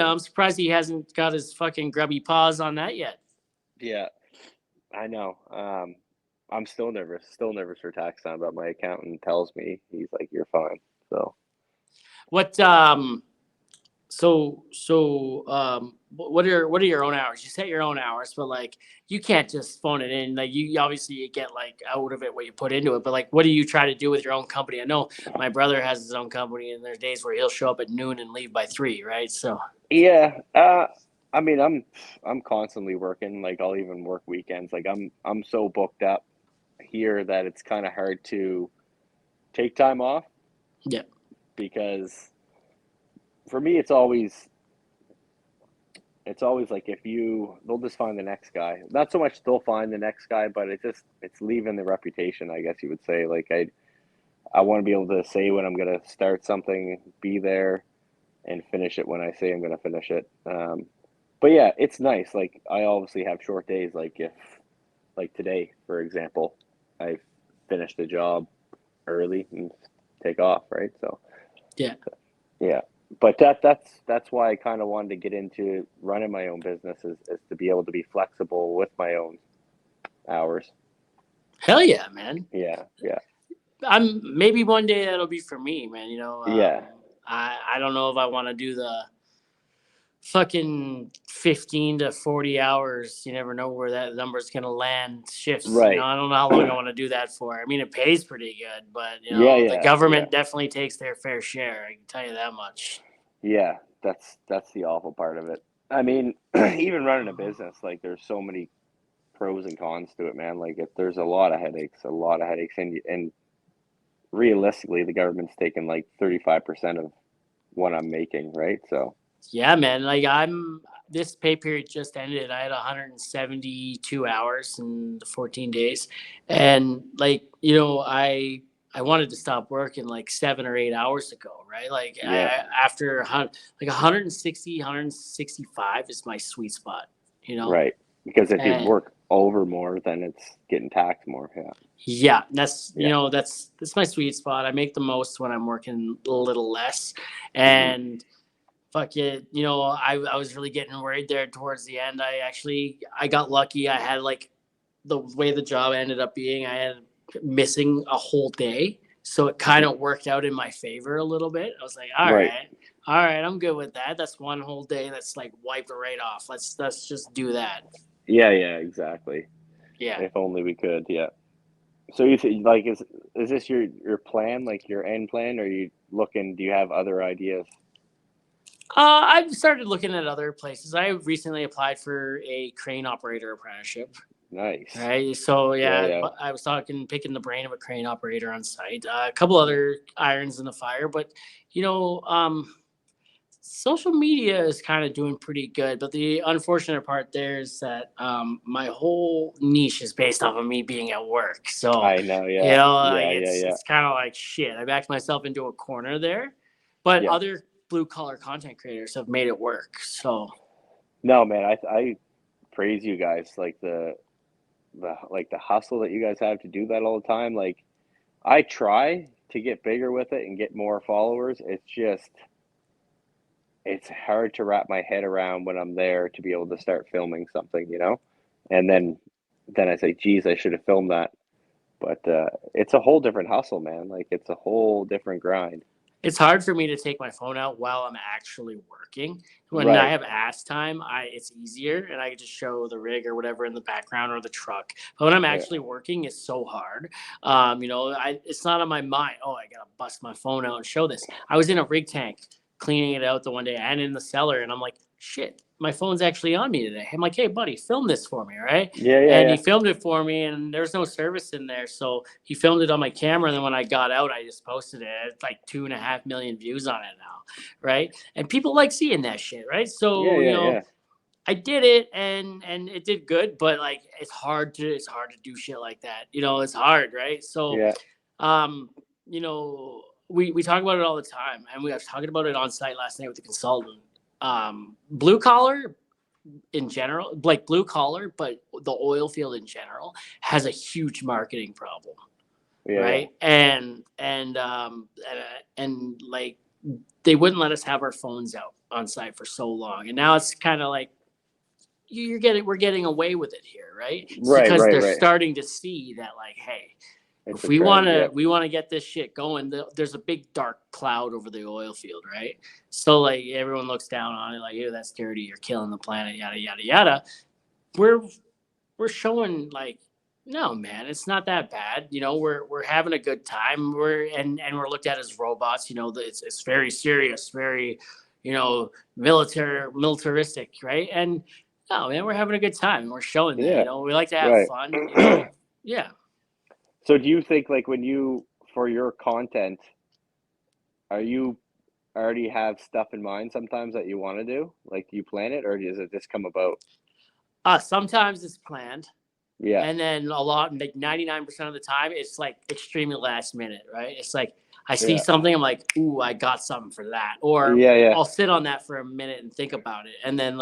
I'm surprised he hasn't got his fucking grubby paws on that yet. Yeah, I know. I'm still nervous for tax time, but my accountant tells me, he's like, you're fine. So what what are your own hours? You set your own hours, but like you can't just phone it in. Like you obviously get like out of it what you put into it. But like, what do you try to do with your own company? I know my brother has his own company, and there's days where he'll show up at noon and leave by 3, right? So yeah, I mean, I'm constantly working. Like, I'll even work weekends. Like, I'm so booked up here that it's kind of hard to take time off. Yeah, because for me, it's always like, they'll just find the next guy. Not so much they'll find the next guy, but it's leaving the reputation, I guess you would say. Like, I want to be able to say when I'm going to start something, be there, and finish it when I say I'm going to finish it. But yeah, it's nice. Like, I obviously have short days. Like, if, like today, for example, I finished the job early and take off, right? So yeah. but that's why I kind of wanted to get into running my own business is to be able to be flexible with my own hours. Hell yeah, man. Yeah, yeah, Maybe one day that'll be for me, man. yeah. I don't know if I want to do the fucking 15 to 40 hours. You never know where that number's going to land shifts. Right. I don't know how long I want to do that for. I mean, it pays pretty good, but Yeah, the yeah, yeah, government definitely takes their fair share. I can tell you that much. yeah. That's the awful part of it. I mean, even running a business, like there's so many pros and cons to it, man. Like there's a lot of headaches, and realistically, the government's taking like 35% of what I'm making, right? So Yeah, man. Like this pay period just ended. I had 172 hours in the 14 days. And like, I wanted to stop working like 7 or 8 hours ago, right? Like yeah, after like 160, 165 is my sweet spot, you know? right. Because if you And work over more, then it's getting taxed more. Yeah, yeah, that's yeah. that's my sweet spot. I make the most when I'm working a little less. Hmm. And fuck it, I was really getting worried there towards the end. I got lucky. I had like the way the job ended up being, I had missing a whole day. So it kind Hmm. of worked out in my favor a little bit. I was like, Right. all right, I'm good with that. That's one whole day that's like wiped right off. Let's just do that. Yeah, yeah, exactly. Yeah. If only we could. Yeah. So you think like is this your plan, like your end plan, or are you looking? Do you have other ideas? I've started looking at other places. I recently applied for a crane operator apprenticeship. Nice. Right. So Yeah, yeah, yeah, I was picking the brain of a crane operator on site. A couple other irons in the fire, but you know, um, social media is kind of doing pretty good. But the unfortunate part there is that my whole niche is based off of me being at work. So I know. Yeah, like yeah, yeah, yeah, it's kind of like shit. I backed myself into a corner there, but yeah. other blue collar content creators have made it work. So No, man, I praise you guys, like the hustle that you guys have to do that all the time. Like I try to get bigger with it and get more followers. It's hard to wrap my head around when I'm there to be able to start filming something, and then I say, geez, I should have filmed that. But it's a whole different hustle, man. Like it's a whole different grind. it's hard for me to take my phone out while I'm actually working. When I Right. have ass time, it's easier and I can just show the rig or whatever in the background or the truck. But when I'm Yeah. actually working, it's so hard. It's not on my mind. Oh, I gotta bust my phone out and show this. I was in a rig tank cleaning it out the one day and in the cellar, and I'm like, shit, my phone's actually on me today. I'm like, hey, buddy, film this for me, right? Yeah, yeah, And yeah. he filmed it for me, and there's no service in there, so he filmed it on my camera. And then when I got out, I just posted it. It's like 2.5 million views on it now, right? And people like seeing that shit, right? Yeah, So yeah, yeah. I did it, and it did good, but like it's hard to do shit like that. It's hard, right? So Yeah. um, we talk about it all the time, and we was talking about it on site last night with the consultant. Blue collar in general, like blue collar, but the oil field in general has a huge marketing problem, Yeah, yeah. right? And like they wouldn't let us have our phones out on site for so long, and now it's kind of like we're getting away with it here, right? It's Right, because right, they're right. starting to see that, like, hey, It's if a trend. Yep. we want to get this shit going, there's a big dark cloud over the oil field, right? So like everyone looks down on it, like, "Ew, that's dirty. You're killing the planet." Yada yada yada. We're we're showing like, no, man, it's not that bad. We're having a good time. We're looked at as robots. It's very serious, very, militaristic, right? And no, man, we're having a good time. We're showing that. Yeah. We like to have Right. fun. Yeah. So do you think like when you for your content, are you already have stuff in mind sometimes that you want to do? Like do you plan it or does it just come about? Sometimes it's planned. Yeah. And then like 99% of the time, it's like extremely last minute, right? It's like I see Yeah. something, I'm like, ooh, I got something for that. Or Yeah, yeah. I'll sit on that for a minute and think about it. And then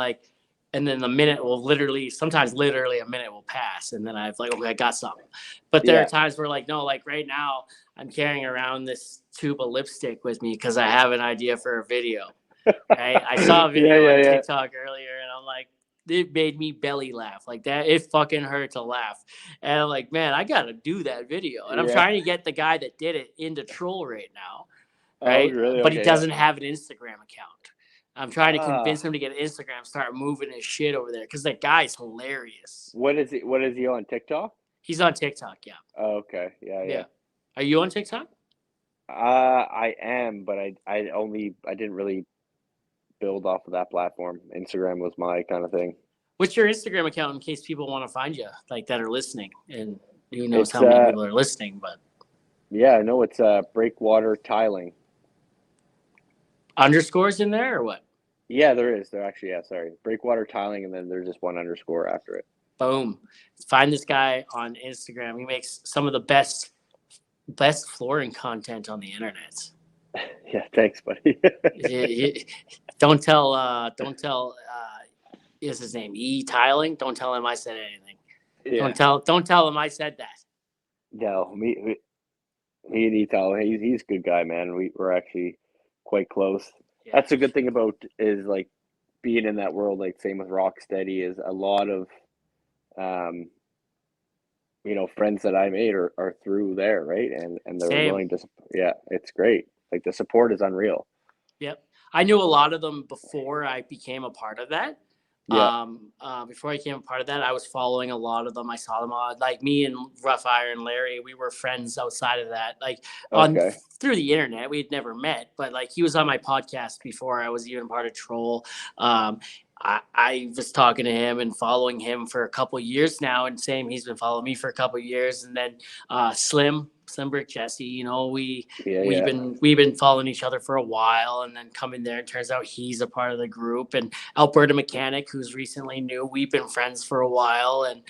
the minute will sometimes literally a minute will pass. And then I've like, okay, I got something. But there are Yeah. times where like, no, like right now, I'm carrying around this tube of lipstick with me because I have an idea for a video. Right? I saw a Yeah, video yeah, on yeah. TikTok earlier, and I'm like, it made me belly laugh like that. It fucking hurt to laugh, and I'm like, man, I gotta do that video. And I'm Yeah. trying to get the guy that did it into troll right now, Oh, right? really? But he Okay, yeah. doesn't have an Instagram account. I'm trying to Ah, convince him to get an Instagram, start moving his shit over there because that guy's hilarious. what is he? What is he on TikTok? He's on TikTok, yeah, Oh, okay, yeah, yeah. yeah. Are you on TikTok? I am, but I didn't really build off of that platform. Instagram was my kind of thing. What's your Instagram account in case people want to find you, like that are listening? And who knows It's how many people are listening, but yeah, I know it's breakwater tiling. underscores in there or what? Yeah, there is. There actually, yeah, sorry. Breakwater tiling, and then there's just one underscore after it. Boom. Find this guy on Instagram. He makes some of the best flooring content on the internet. Yeah, thanks, buddy. Don't tell is his name E Tiling. Don't tell him I said anything. Yeah. Don't tell him I said that. No, me and Etal, he's a good guy, man. We're actually quite close. Yeah. That's a good thing about is like being in that world. Like same with Rocksteady, is a lot of um, friends that I made are through there, right? And they're Same. willing to, yeah, it's great. Like the support is unreal. Yep. I knew a lot of them before I became a part of that. Yeah. Before I became a part of that, I was following a lot of them. I saw them on, like me and Rough Iron Larry. We were friends outside of that, like on Okay. through the internet. We'd never met, but like he was on my podcast before I was even part of Troll. I was talking to him and following him for a couple of years now, and same he's been following me for a couple of years. And then Slim Brick Jesse, we've Yeah. been following each other for a while, and then coming there, and turns out he's a part of the group. And Alberta Mechanic, who's recently new, we've been friends for a while, and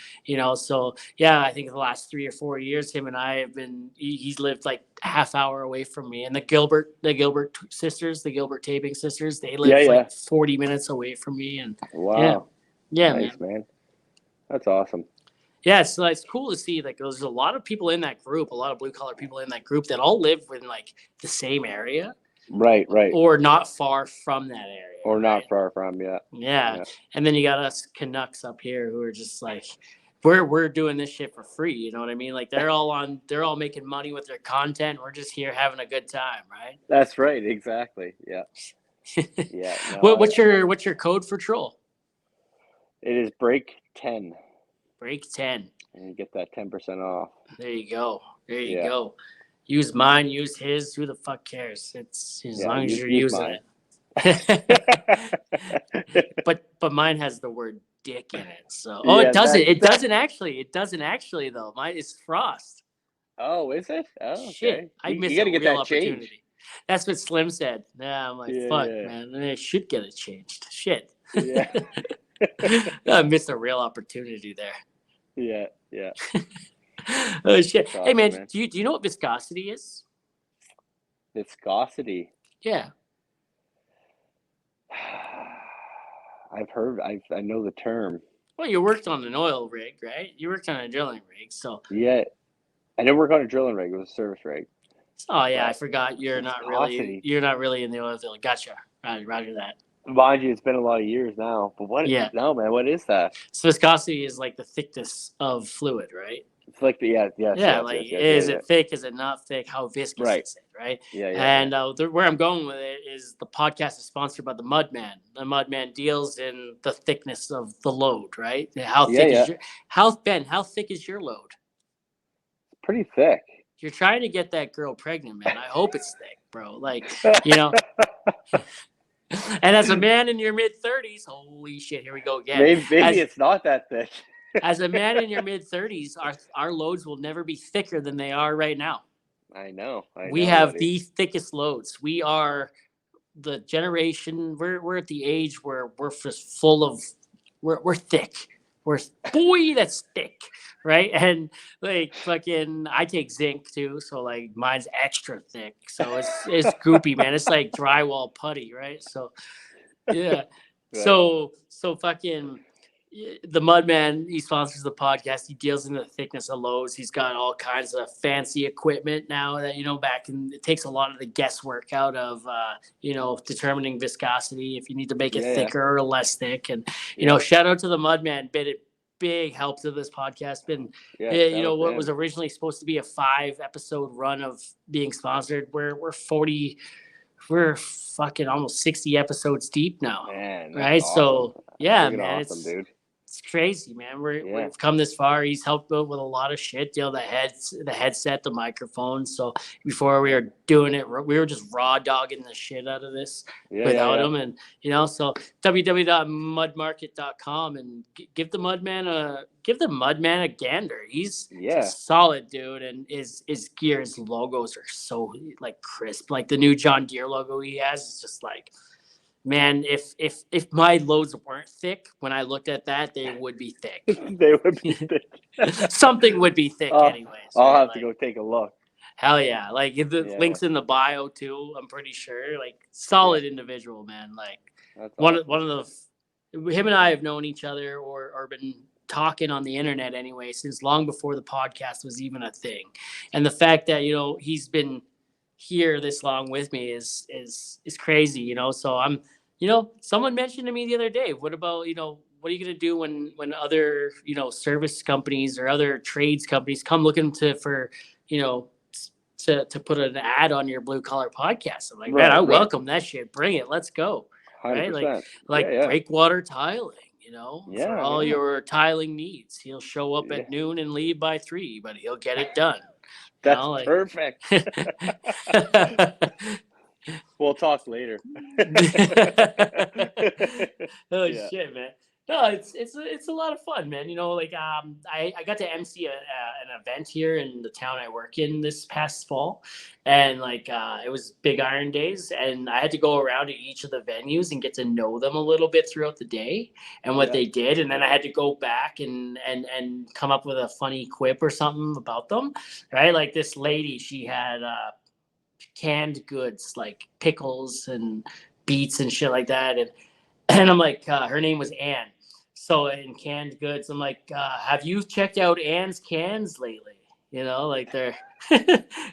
so yeah, I think the last 3 or 4 years, him and I have been. He's lived like half hour away from me, and the Gilbert sisters, the Gilbert Taping sisters, they live Yeah. like 40 minutes away from me, and Wow. yeah, Nice, man. That's awesome. yeah, so it's cool to see like there's a lot of people in that group, a lot of blue collar people in that group that all live in like the same area, Right. or not far from that area, Or right? not far from, yeah. Yeah, and then you got us Canucks up here who are just like we're doing this shit for free. You know what I mean? Like they're all making money with their content. We're just here having a good time, right? That's right. Exactly. Yeah. Yeah. No, What's your code for Troll? it is break 10. Break 10. And you get that 10% off. There you go. Go. Use mine, use his. Who the fuck cares? It's as long as you're using mine. it. but mine has the word dick in it. So it doesn't. It doesn't actually. It doesn't actually though. Mine is Frost. Oh, is it? Oh, okay. Shit. I missed you gotta a get real that opportunity. changed. That's what Slim said. Yeah, I'm like, fuck, man. I should get it changed. Shit. Yeah. I missed a real opportunity there. Yeah. Oh shit! Awesome, hey man, do you know what viscosity is? Viscosity. Yeah. I know the term. Well, you worked on an oil rig, right? You worked on a drilling rig, so. Yeah. I didn't work on a drilling rig. It was a service rig. Oh yeah, I forgot you're not really in the oil field. Gotcha. Roger that. Mind you, it's been a lot of years now. But no, man, what is that? So viscosity is like the thickness of fluid, right? It's like is it thick? Is it not thick? How viscous is it, right? Yeah. And where I'm going with it is the podcast is sponsored by the Mudman. The Mudman deals in the thickness of the load, right? How thick is your load? Pretty thick. You're trying to get that girl pregnant, man. I hope it's thick, bro. Like, And as a man in your mid-30s, holy shit, here we go again. Maybe it's not that thick. As a man in your mid-30s, our loads will never be thicker than they are right now. I know. We have the thickest loads. We are the generation. We're at the age where we're just full of. We're thick. That's thick, right? And like fucking, I take zinc too, so like mine's extra thick. So it's goopy, man. It's like drywall putty, right? So yeah. Right. So fucking the Mudman, he sponsors the podcast. He deals in the thickness of loads. He's got all kinds of fancy equipment now that, it takes a lot of the guesswork out of, determining viscosity, if you need to make it thicker or less thick. And, shout out to the Mudman. Big help to this podcast. Been, what was originally supposed to be a 5-episode run of being sponsored. We're fucking almost 60 episodes deep now. Man, right? Awesome. So yeah, man, awesome, dude. It's crazy, man. We've come this far. He's helped out with a lot of shit. The headset, the microphone. So before we were doing it, we were just raw dogging the shit out of this without him. And so www.mudmarket.com and give the Mudman a gander. He's a solid dude, and his gear, his logos are so like crisp. Like the new John Deere logo he has is just like. Man, if my loads weren't thick, when I looked at that, they would be thick. They would be thick. Something would be thick anyways. I'll have to go take a look. Hell yeah. Like the links in the bio too, I'm pretty sure. Like solid individual, man. Like one of him and I have known each other or been talking on the internet anyway since long before the podcast was even a thing. And the fact that, he's been here this long with me is crazy, so I'm someone mentioned to me the other day, what about what are you going to do when other service companies or other trades companies come looking to put an ad on your Blue Collar podcast? I'm like, man, I welcome that shit. Bring it, let's go. 100%. Right, like breakwater tiling, for all your tiling needs. He'll show up at noon and leave by 3, but he'll get it done. That's perfect. We'll talk later. Shit, man. No, it's a lot of fun, man. I got to MC an event here in the town I work in this past fall, and it was Big Iron Days, and I had to go around to each of the venues and get to know them a little bit throughout the day and what they did, and then I had to go back and come up with a funny quip or something about them, right? Like this lady, she had canned goods like pickles and beets and shit like that, and I'm like, her name was Anne. So in canned goods, I'm like, have you checked out Anne's cans lately? They're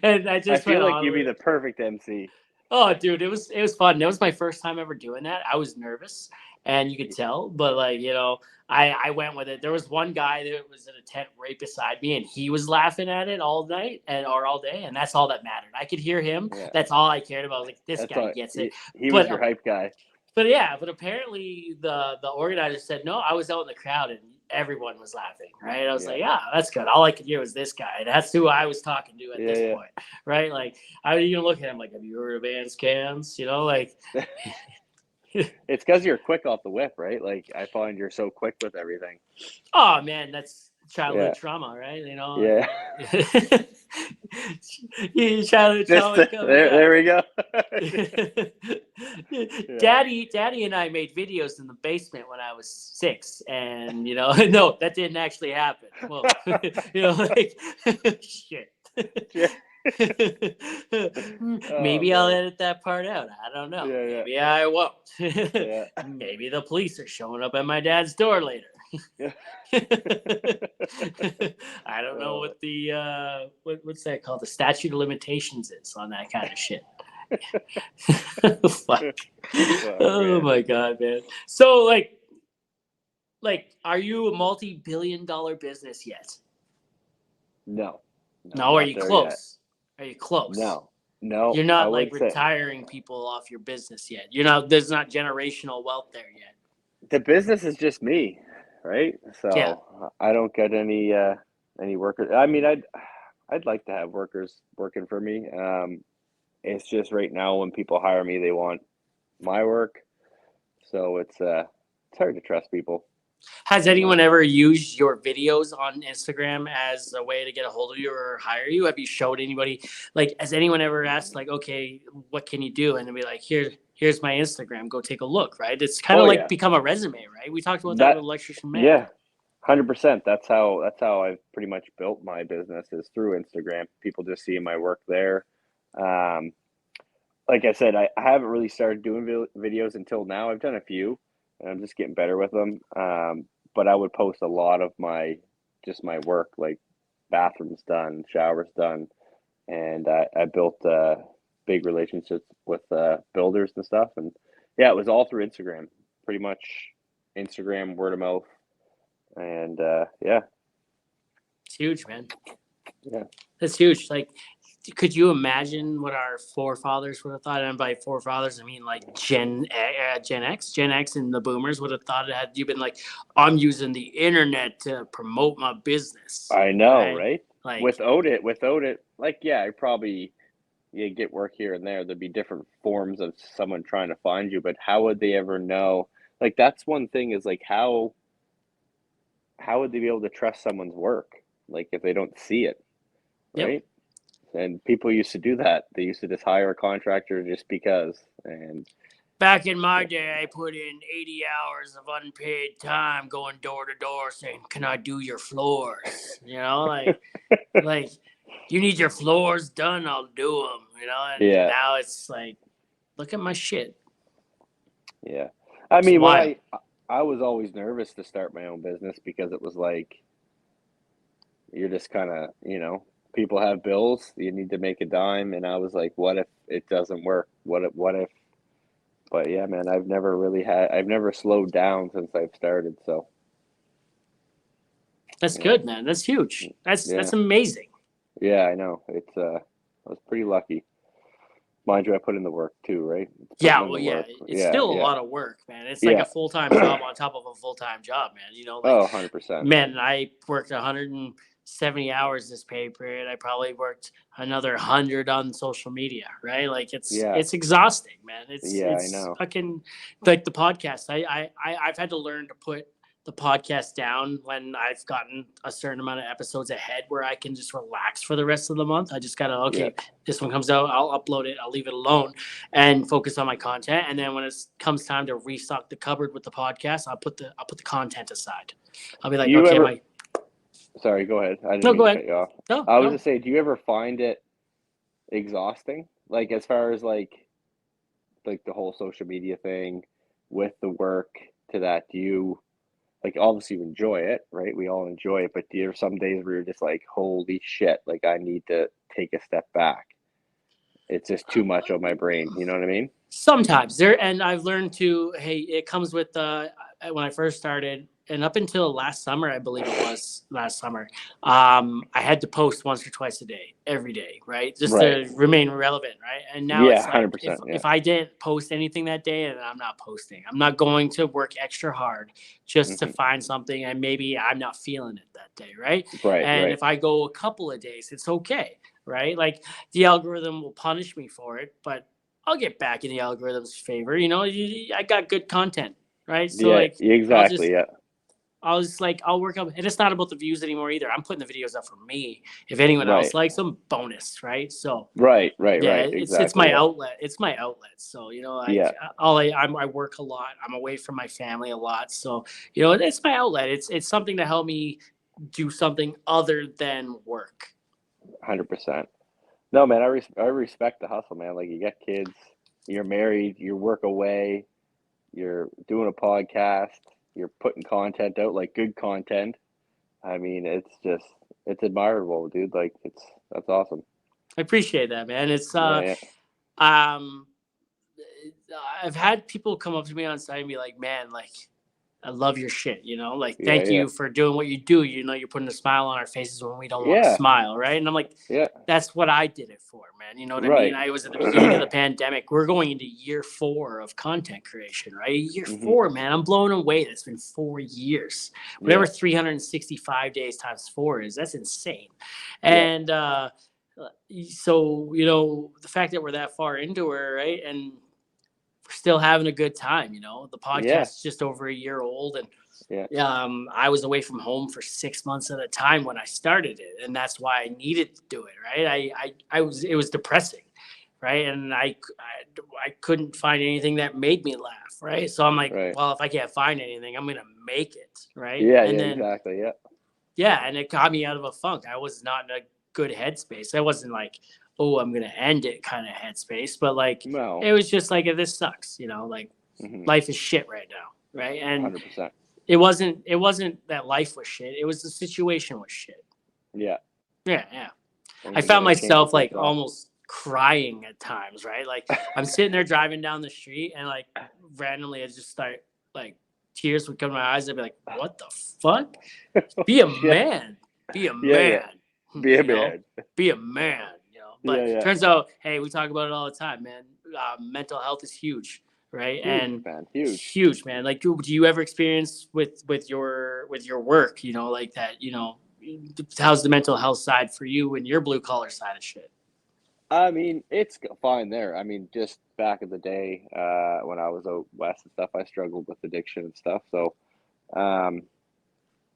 and I feel like you'd be the perfect MC. Oh, dude, it was fun. It was my first time ever doing that. I was nervous, and you could tell, but I went with it. There was one guy that was in a tent right beside me, and he was laughing at it all night or all day, and that's all that mattered. I could hear him. Yeah. That's all I cared about. I was like, this guy gets it. He was your hype guy. But apparently the organizer said, no, I was out in the crowd and everyone was laughing, right? I was like, that's good. All I could hear was this guy. And that's who I was talking to at this point, right? Like, I would even look at him like, have you heard of Anne's cans? It's because you're quick off the whip, right? Like, I find you're so quick with everything. Oh, man, that's childhood trauma, right? Yeah. Childhood trauma. There we go. Daddy and I made videos in the basement when I was 6, and no, that didn't actually happen. Well, shit. Maybe I'll edit that part out. I don't know. Maybe I won't. Maybe the police are showing up at my dad's door later. I don't know what the what's that called? The statute of limitations is on that kind of shit. Fuck. Oh my god, man. So like are you a multi-billion-dollar business yet? No. Are you close? Yet. Are you close? No. You're not retiring people off your business yet. There's not generational wealth there yet. The business is just me. Right, so I don't get any workers. I mean, I'd like to have workers working for me. It's just right now when people hire me, they want my work, so it's hard to trust people. Has anyone ever used your videos on Instagram as a way to get a hold of you or hire you? Have you showed anybody? Like, has anyone ever asked, like, okay, what can you do? And they'll be like, here's my Instagram. Go take a look, right? It's kind of become a resume, right? We talked about that with Electrician Man. Yeah, 100%. That's how I've pretty much built my business is through Instagram. People just see my work there. Like I said, I haven't really started doing videos until now. I've done a few, and I'm just getting better with them. but I would post a lot of my work, like bathrooms done, showers done, and I built big relationships with builders and stuff, and yeah, it was all through Instagram, pretty much Instagram, word of mouth, and yeah, It's huge, man. yeah. That's huge. Like, could you imagine what our forefathers would have thought? And by forefathers, I mean like Gen X, and the Boomers would have thought, had you been like, I'm using the internet to promote my business. I know, right? Like, without it, like, yeah, I probably you get work here and there. There'd be different forms of someone trying to find you, but how would they ever know? Like, that's one thing, is like, how would they be able to trust someone's work? Like, if they don't see it, yep. right? And people used to do that. They used to just hire a contractor just because. And Back in my day, I put in 80 hours of unpaid time going door to door saying, "Can I do your floors?" You know, like you need your floors done, I'll do them. You know, and yeah, now it's like, look at my shit. yeah. I It's mean, wild. I was always nervous to start my own business, because it was like, you're just kind of, people have bills, you need to make a dime, and I was like, what if it doesn't work? What if? But yeah, man, I've never slowed down since I've started. So That's yeah, good, man. That's huge. That's yeah, amazing. yeah. I know. I was pretty lucky. Mind you, I put in the work too, right? Yeah, Putting in well, the yeah, work. it's Yeah, still a yeah, lot of work, man. It's like yeah. a full-time job on top of a full-time job, man. You know, like, Oh, 100%. man, I worked 170 hours this pay period. I probably worked another 100 on social media, right? Like, Yeah, it's exhausting, man. yeah. I It's know. fucking like the podcast. I've had to learn to put the podcast down when I've gotten a certain amount of episodes ahead, where I can just relax for the rest of the month. I just gotta, Yeah, okay, this one comes out, I'll upload it, I'll leave it alone and focus on my content. And then when it comes time to restock the cupboard with the podcast, I'll put the content aside. I'll be like, Do you okay, ever? Sorry, go ahead. I didn't no, mean go to ahead. cut you off. No, I was no. just saying, do you ever find it exhausting? Like, as far as like the whole social media thing with the work to that, do you, like, obviously you enjoy it, right? We all enjoy it, but do you have some days where you're just like, holy shit, like, I need to take a step back. It's just too much on my brain. You know what I mean? Sometimes there, and I've learned to, hey, it comes with when I first started, and up until last summer, I believe it was last summer, I had to post once or twice a day, every day, right, just Right. to remain relevant, right? And now Yeah, it's like, 100%. Yeah. if I didn't post anything that day, and I'm not posting, I'm not going to work extra hard just to find something, and maybe I'm not feeling it that day, right? Right, And right. if I go a couple of days, it's okay, right? Like, the algorithm will punish me for it, but I'll get back in the algorithm's favor. You know, I got good content, right? So, Yeah, like, exactly. Yeah. I'll work up, and it's not about the views anymore either. I'm putting the videos up for me. If anyone else Right. likes them, bonus, right? So, Right, yeah, it's exactly. my Yeah. outlet. It's my outlet. So, you know, like, Yeah. I work a lot. I'm away from my family a lot. So, you know, it's my outlet. It's something to help me do something other than work. 100%. No, man, I respect the hustle, man. Like, you got kids, you're married, you work away, you're doing a podcast, you're putting content out, like, good content. I mean, it's admirable, dude. Like, that's awesome. I appreciate that, man. It's Yeah, yeah. um I've had people come up to me on site and be like, "Man, like, I love your shit, you know, like, Yeah, thank yeah. you for doing what you do. You know, you're putting a smile on our faces when we don't want to Yeah, smile, right?" And I'm like, yeah. that's what I did it for, man. You know what I mean? Right. I was at the beginning of the pandemic. We're going into year 4 of content creation, right? Year hmm 4, man. I'm blown away. That's been 4 years. Yeah, Whatever 365 days times 4 is, that's insane. yeah, And so, you know, the fact that we're that far into it, right? And we're still having a good time, you know. The yeah, podcast is just over a year old, and yeah. I was away from home for 6 months at a time when I started it, and that's why I needed to do it. Right? It was depressing, right? And I couldn't find anything that made me laugh, right? So I'm like, Right. well, if I can't find anything, I'm gonna make it, right? Yeah, And yeah, then, exactly. Yeah. yeah, and it got me out of a funk. I was not in a good headspace. I wasn't like, oh, I'm gonna end it kind of headspace, but like, No. it was just like, this sucks, you know, like, hmm life is shit right now, right? And 100%. It wasn't that life was shit. It was the situation was shit. Yeah. Yeah. And I you found gotta change myself yourself like off. almost crying at times, right? Like I'm sitting there driving down the street and like randomly I just start like tears would come to my eyes. I'd be like, what the fuck? Be a Yeah. man. Be a Yeah. man. Be a You know? man. Be a man. You know. But Yeah. turns out, hey, we talk about it all the time, man. Mental health is huge, right? Huge, And man. Huge. huge, man. Like, do you ever experience with your work, like that? How's the mental health side for you and your blue collar side of shit? I mean, it's fine there. I mean, just back in the day, when I was out west and stuff, I struggled with addiction and stuff. So, um,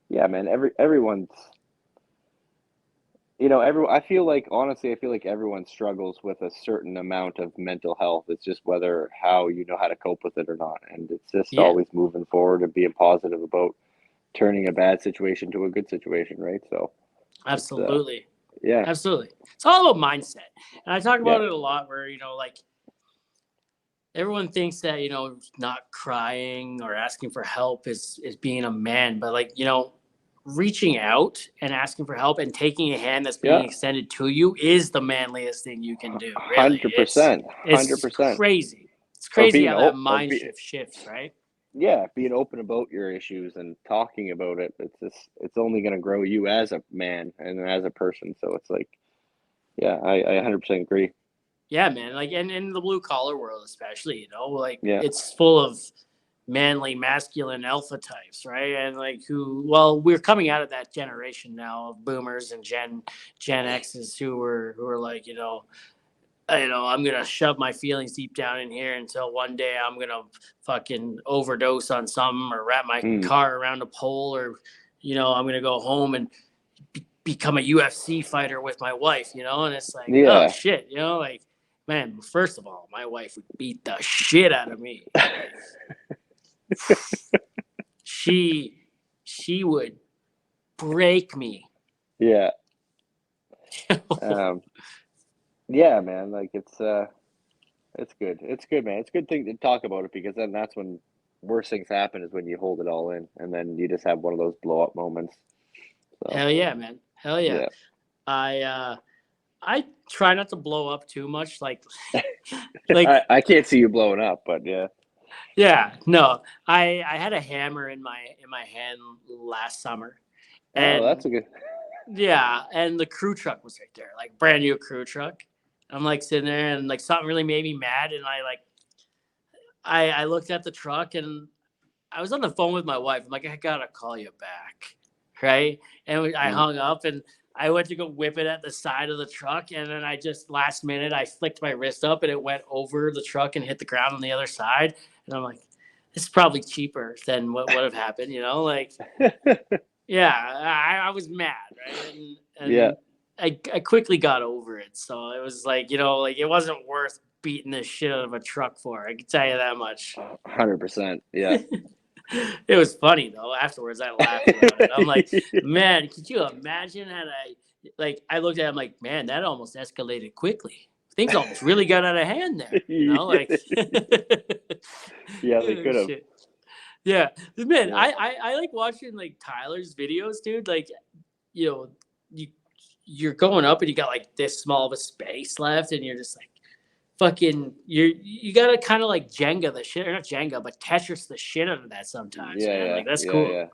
yeah, man, everyone's, I feel like, honestly, I feel like everyone struggles with a certain amount of mental health. It's just whether how you know how to cope with it or not. And it's just Yeah, always moving forward and being positive about turning a bad situation to a good situation, right? So it's, absolutely. yeah, Absolutely. It's all about mindset. And I talk yeah, about it a lot where, like everyone thinks that, not crying or asking for help is being a man, but like, reaching out and asking for help and taking a hand that's being yeah, extended to you is the manliest thing you can do. Really. 100%, It's 100%. crazy. It's Or crazy being how that open, mind shift shifts, right? yeah, being open about your issues and talking about it. It's only going to grow you as a man and as a person. So it's like, yeah, I 100% agree. Yeah, man. Like, and in the blue collar world, especially, like Yeah, it's full of manly, masculine alpha types, right? And like we're coming out of that generation now of boomers and Gen X's who are like, I'm gonna shove my feelings deep down in here until one day I'm gonna fucking overdose on something or wrap my mm, car around a pole or, I'm gonna go home and become a UFC fighter with my wife, and it's like, oh yeah, shit, like, man, first of all, my wife would beat the shit out of me. Like, she would break me. yeah, um, yeah, man. Like it's good. It's good, man. It's a good thing to talk about it because then that's when worse things happen is when you hold it all in and then you just have one of those blow up moments. So Hell yeah, man. Hell yeah. yeah, I try not to blow up too much. Like I can't see you blowing up, but yeah. yeah, no. I had a hammer in my hand last summer, Oh, and that's a good. yeah, and the crew truck was right there, like brand new crew truck. I'm like sitting there, and like something really made me mad, and I looked at the truck, and I was on the phone with my wife. I'm like, I gotta call you back, right? And I Mm, hung up, and I went to go whip it at the side of the truck, and then I just last minute I flicked my wrist up, and it went over the truck and hit the ground on the other side. And I'm like, this is probably cheaper than what would have happened, Like, yeah, I was mad, right? And yeah, and I quickly got over it. So it was like, like it wasn't worth beating the shit out of a truck for. I can tell you that much. 100%. Yeah. It was funny though. Afterwards, I laughed about it. I'm like, man, could you imagine had I looked at him like, man, that almost escalated quickly. Things almost really got out of hand there, like Yeah, they oh, could have. shit. Yeah, man, Yeah. I like watching like Tyler's videos, dude. Like, you know, you you're going up and you got like this small of a space left, and you're just like fucking you gotta kind of like Jenga the shit, or not Jenga, but Tetris the shit out of that sometimes, Yeah, man. yeah, Like that's yeah, cool. yeah.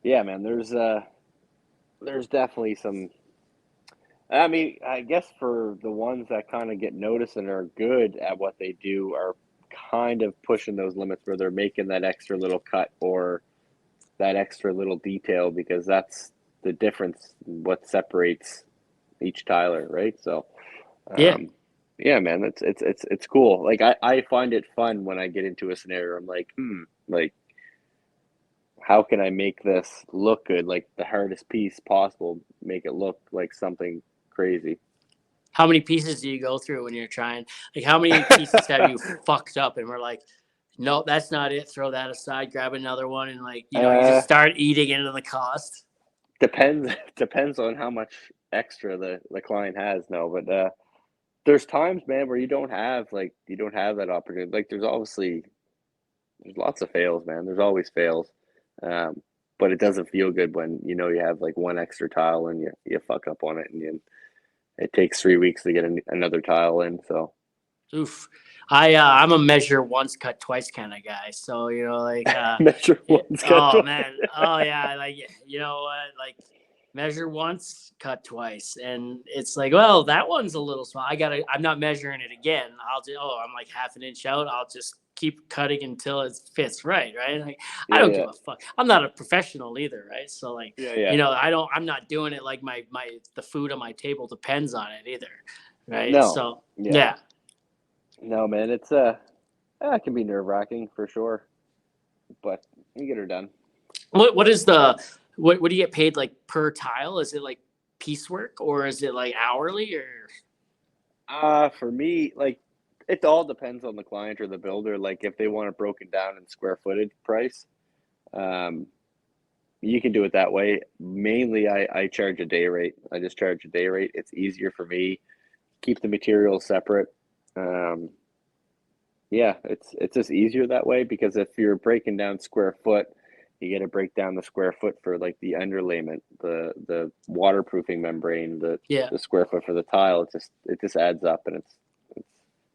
Yeah, man, there's definitely some. I mean, I guess for the ones that kind of get noticed and are good at what they do are kind of pushing those limits where they're making that extra little cut or that extra little detail because that's the difference in what separates each Tyler, right? So, Yeah, um, yeah, man, it's cool. Like I find it fun when I get into a scenario. I'm like, like how can I make this look good? Like the hardest piece possible, make it look like something crazy. how many pieces do you go through when you're trying? Like, how many pieces have you fucked up and we're like, no, that's not it. Throw that aside, grab another one, and like, you just Uh, start eating into the cost. depends on how much extra the client has. No, but there's times, man, where you don't have that opportunity. Like there's lots of fails, man. There's always fails. But it doesn't feel good when you know you have like one extra tile and you fuck up on it, and it takes 3 weeks to get another tile in. So Oof. I'm a measure once, cut twice kind of guy. So, you know, like measure once, cut oh twice. man. Oh yeah, like you know what? Like measure once, cut twice. And it's like, well, that one's a little small. I'm not measuring it again. I'm like half an inch out. I'll just keep cutting until it fits right, right? Like I don't give a fuck. I'm not a professional either, right? So like, you know, I'm not doing it like the food on my table depends on it either. Right. No. So Yeah. yeah. No, man, it can be nerve-wracking for sure, but you get her done. What do you get paid like per tile? Is it like piecework or is it like hourly or? For me, like it all depends on the client or the builder. Like if they want it broken down in square footage price, you can do it that way. Mainly, I charge a day rate. I just charge a day rate. It's easier for me. Keep the materials separate. Yeah, it's just easier that way because if you're breaking down square foot, you got to break down the square foot for like the underlayment, the waterproofing membrane, the square foot for the tile. It just adds up, and it's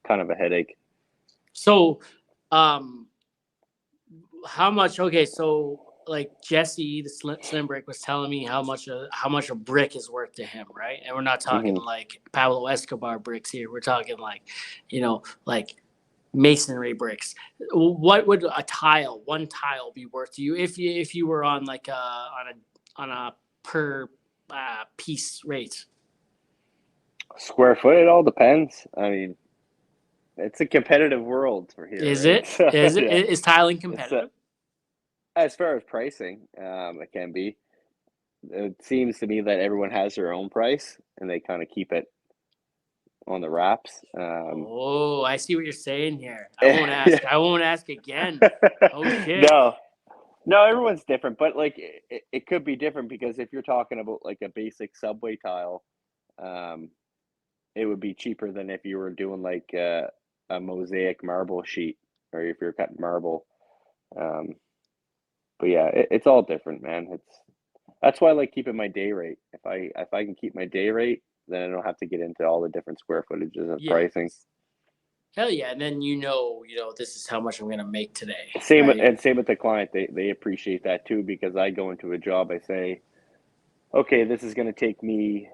kind of a headache. So, how much? Okay, so like Jesse, the Slim Brick, was telling me how much a brick is worth to him, right? And we're not talking like Pablo Escobar bricks here. We're talking like, you know, like masonry bricks. What would one tile be worth to you if you were on like on a per piece rate? Square foot, it all depends. I mean, it's a competitive world for here, Is right? it? So, Is it? yeah. Is tiling competitive? As far as pricing, it can be. It seems to me that everyone has their own price, and they kind of keep it on the wraps. Oh, I see what you're saying here. I won't ask. I won't ask again. Oh shit. No, everyone's different, but like it could be different because if you're talking about like a basic subway tile, it would be cheaper than if you were doing like a mosaic marble sheet or if you're cutting marble. But yeah, it's all different, man. That's why I like keeping my day rate. If I can keep my day rate, then I don't have to get into all the different square footages and pricing. Hell yeah, and then you know, this is how much I'm gonna make today. Same with the client. They appreciate that too because I go into a job, I say, okay, this is gonna take me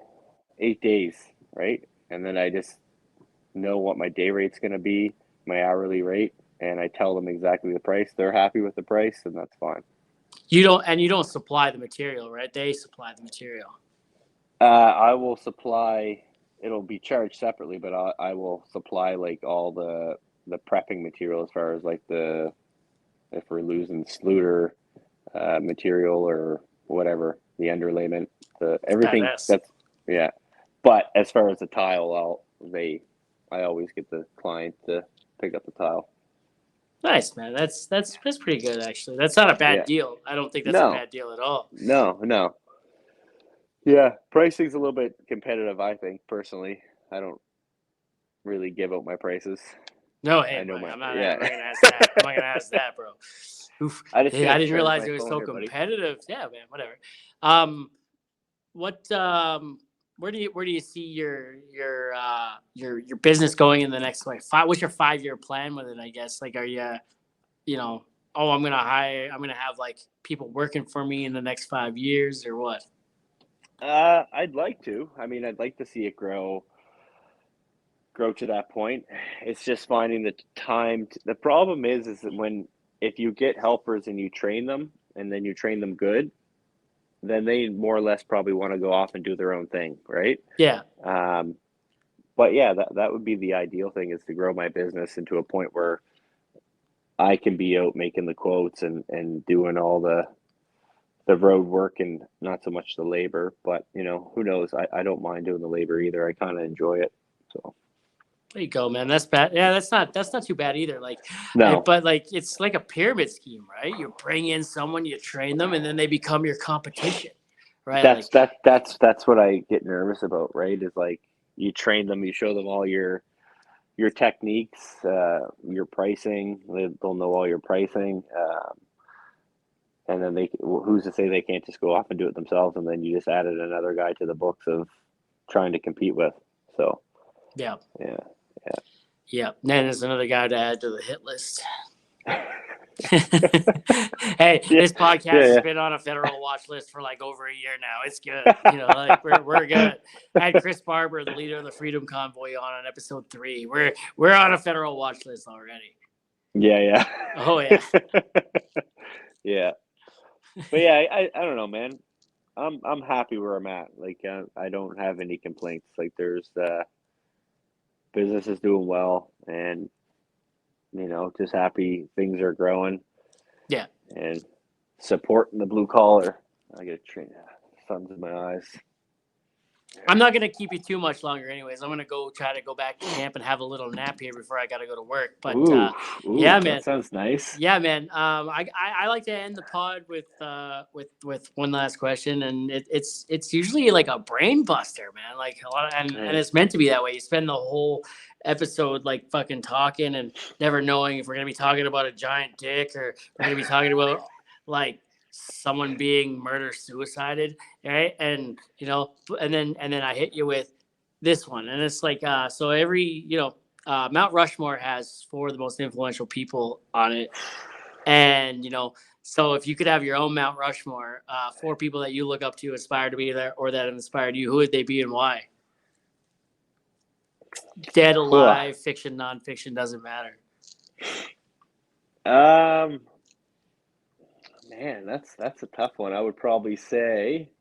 8 days, right? And then I just know what my day rate's gonna be, my hourly rate, and I tell them exactly the price. They're happy with the price, and that's fine. You don't supply the material, right? They supply the material. I will supply. It'll be charged separately, but I will supply like all the prepping material as far as like if we're losing sluter material or whatever, the underlayment, everything. That's But as far as the tile, I always get the client to pick up the tile. Nice, man. That's pretty good actually. That's not a bad deal. I don't think that's a bad deal at all. No. Yeah, pricing's a little bit competitive, I think, personally. I don't really give out my prices. No, hey, I'm not gonna ask that. I'm not gonna ask that, bro. Oof. I didn't realize it was so competitive. Buddy. Yeah, man, whatever. Where do you see your business going in the next like what's your 5-year plan with it, I guess? Like are you know, I'm gonna have like people working for me in the next 5 years or what? I'd like to. I mean, I'd like to see it grow to that point. It's just finding the time. The problem is that if you get helpers and you train them and then you train them good, then they more or less probably want to go off and do their own thing, right? Yeah. But yeah, that would be the ideal thing is to grow my business into a point where I can be out making the quotes and doing all the road work and not so much the labor. But who knows? I don't mind doing the labor either. I kind of enjoy it. So there you go, man. That's bad. Yeah, that's not too bad either. Like, no, but like it's like a pyramid scheme, right? You bring in someone, you train them, and then they become your competition, right? That's what I get nervous about, right? Is like you train them, you show them all your techniques, your pricing. They'll know all your pricing. and then who's to say they can't just go off and do it themselves, and then you just added another guy to the books of trying to compete with. So Yeah. yeah. Yeah. Then there's another guy to add to the hit list. Hey, this podcast has been on a federal watch list for like over a year now. It's good. Like we're good. I had Chris Barber, the leader of the Freedom Convoy, on episode 3. We're on a federal watch list already. Yeah. Oh yeah. Yeah. But yeah, I don't know, man. I'm happy where I'm at. Like I don't have any complaints. Like there's business is doing well, and just happy things are growing. Yeah. And supporting the blue collar. I get sun's in my eyes. I'm not gonna keep you too much longer, anyways. I'm gonna try to go back to camp and have a little nap here before I gotta go to work. But yeah, man, that sounds nice. Yeah, man. I like to end the pod with one last question, and it's usually like a brain buster, man. Like a lot and it's meant to be that way. You spend the whole episode like fucking talking and never knowing if we're gonna be talking about a giant dick or we're gonna be talking about like someone being suicided, right? And and then I hit you with this one, and it's like so every Mount Rushmore has 4 of the most influential people on it, and so if you could have your own Mount Rushmore, 4 people that you look up to, aspire to be there, or that inspired you, who would they be and why? Dead, alive, fiction, nonfiction, doesn't matter. Man, that's a tough one. I would probably say,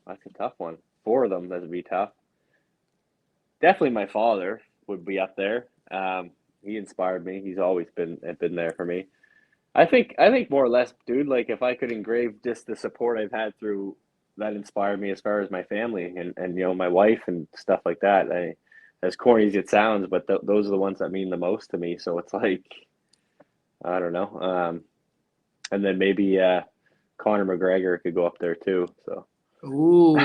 that's a tough one. 4 of them, that would be tough. Definitely my father would be up there. He inspired me. He's always been there for me. I think more or less, dude, like if I could engrave just the support I've had through that inspired me as far as my family and my wife and stuff like that. As corny as it sounds, but those are the ones that mean the most to me. So it's like, I don't know. And then maybe Conor McGregor could go up there too. So. Ooh,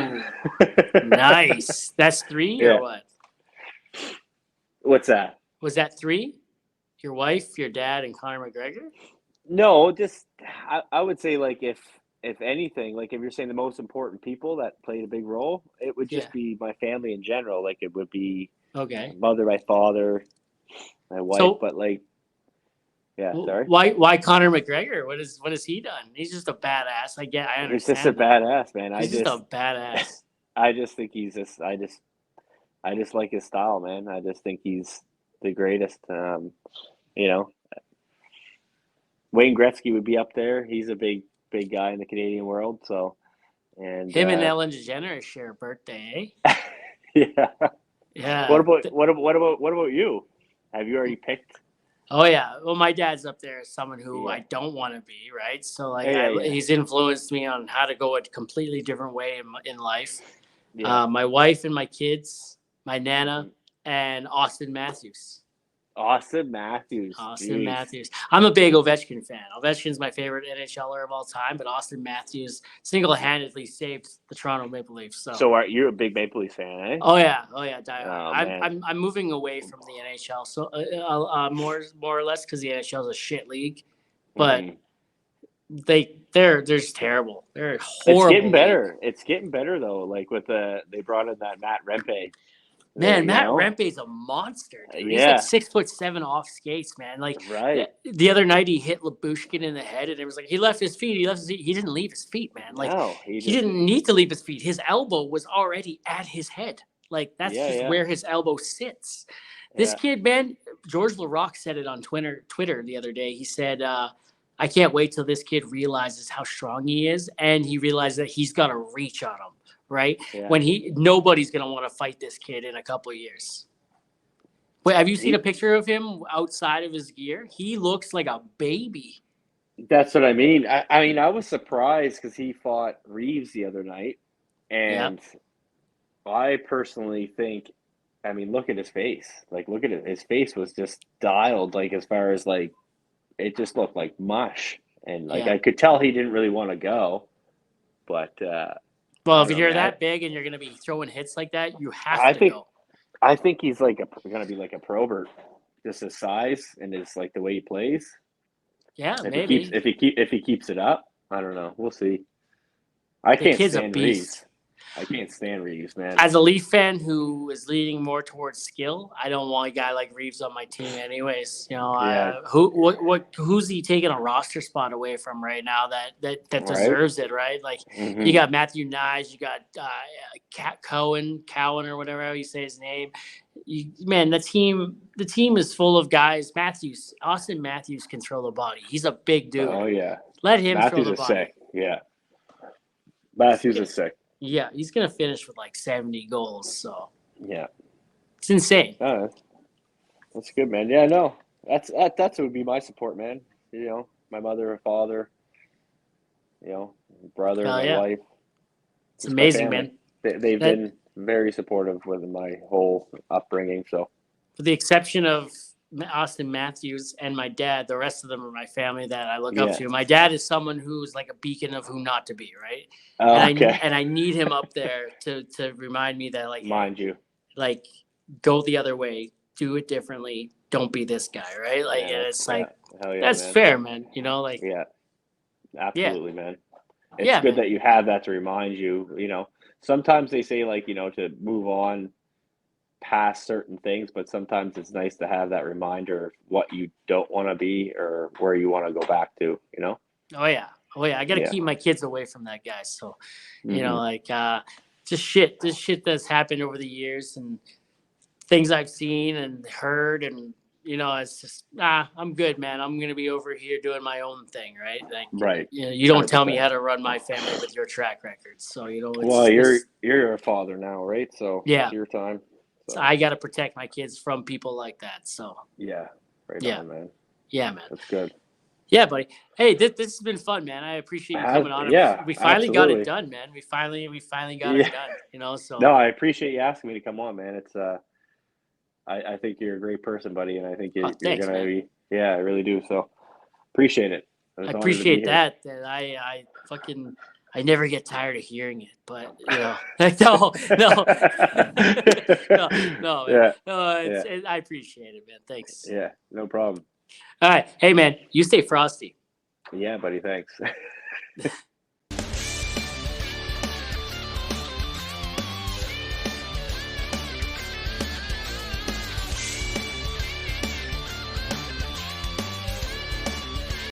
nice. That's 3 or what? What's that? Was that 3? Your wife, your dad, and Conor McGregor? No, just I would say like if anything, like if you're saying the most important people that played a big role, it would just be my family in general. Like it would be my mother, my father, my wife, but like sorry. Why Conor McGregor? What has he done? He's just a badass. I understand. He's just a badass, man. He's just a badass. I just think he's just I just like his style, man. I just think he's the greatest. Wayne Gretzky would be up there. He's a big guy in the Canadian world. So, and him and Ellen DeGeneres share a birthday. Yeah. Yeah. What about you? Have you already picked? Oh yeah. Well, my dad's up there as someone who I don't want to be, right? So like he's influenced me on how to go a completely different way in life. Yeah. My wife and my kids, my Nana, and Austin Matthews. Austin Matthews. I'm a big Ovechkin fan. Ovechkin's my favorite NHLer of all time, but Austin Matthews single-handedly saved the Toronto Maple Leafs. So you're a big Maple Leafs fan, eh? Oh yeah. I'm moving away from the NHL, so more or less because the NHL is a shit league, but they're just terrible. They're horrible. It's getting better. It's getting better though. Like they brought in that Matt Rempe. Man, Matt Rempe's a monster. Dude. He's like 6'7" off skates, man. Like the other night, he hit Labushkin in the head, and it was like he left his feet. He didn't leave his feet, man. Like he didn't need to leave his feet. His elbow was already at his head. Like that's just where his elbow sits. This kid, man. George LaRock said it on Twitter the other day. He said, "I can't wait till this kid realizes how strong he is, and he realizes that he's got to reach on him." Right? Yeah. When nobody's going to want to fight this kid in a couple of years. Wait, have you seen a picture of him outside of his gear? He looks like a baby. That's what I mean. I was surprised because he fought Reeves the other night. And I personally think, look at his face. Like, look at it. His face was just dialed, like, as far as, like, it just looked like mush. And, like, I could tell he didn't really want to go. But, well, if you're that big and you're going to be throwing hits like that, you have to go. I think he's going to be like a probert. just his size and his like the way he plays. Yeah, If maybe. if he keeps it up, I don't know. We'll see. I The can't kid's a stand beast. Reeves. I can't stand Reeves, man. As a Leaf fan who is leaning more towards skill, I don't want a guy like Reeves on my team, anyways. You know, Yeah. who's he taking a roster spot away from right now that Right. deserves it, right? Like Mm-hmm. you got Matthew Nyes, you got Cowan or whatever you say his name. Man, the team is full of guys. Austin Matthews can throw the body. He's a big dude. Oh yeah. Let him Matthews throw the is body. sick. Yeah. Matthews is sick. Yeah, he's gonna finish with like 70 goals. So yeah, it's insane. That's good, man. Yeah, no, that would be my support, man. You know, my mother and father. You know, brother, my wife. It's amazing, man. They've been very supportive with my whole upbringing. So, with the exception of Austin Matthews and my dad, the rest of them are my family that I look up to. My dad is someone who's like a beacon of who not to be, right? And I need him up there to remind me that, like, mind you, like, go the other way, do it differently, don't be this guy, right? Like, and it's like, that's man. Fair, man. You know, like, absolutely, man. It's good that you have that to remind you. You know, sometimes they say, like, you know, to move on past certain things, but sometimes it's nice to have that reminder of what you don't want to be or where you want to go back to, you know? Oh yeah. I got to keep my kids away from that guy. So, you know, like, this shit that's happened over the years and things I've seen and heard, and, you know, it's just, I'm good, man. I'm going to be over here doing my own thing. Right. Like, right. You know, you don't 100%. Tell me how to run my family with your track record. So, you know, you're a father now, right? So it's your time. So I got to protect my kids from people like that. So right on, man. Yeah, man. That's good. Yeah, buddy. Hey, this has been fun, man. I appreciate you coming on. Yeah, we finally got it done, man. We finally got it done. You know, so no, I appreciate you asking me to come on, man. It's I think you're a great person, buddy, and I think you're gonna be. Yeah, I really do. So appreciate it. I appreciate that. That I never get tired of hearing it, but you know, I appreciate it, man. Thanks. Yeah, no problem. All right, hey, man, you stay frosty. Yeah, buddy. Thanks.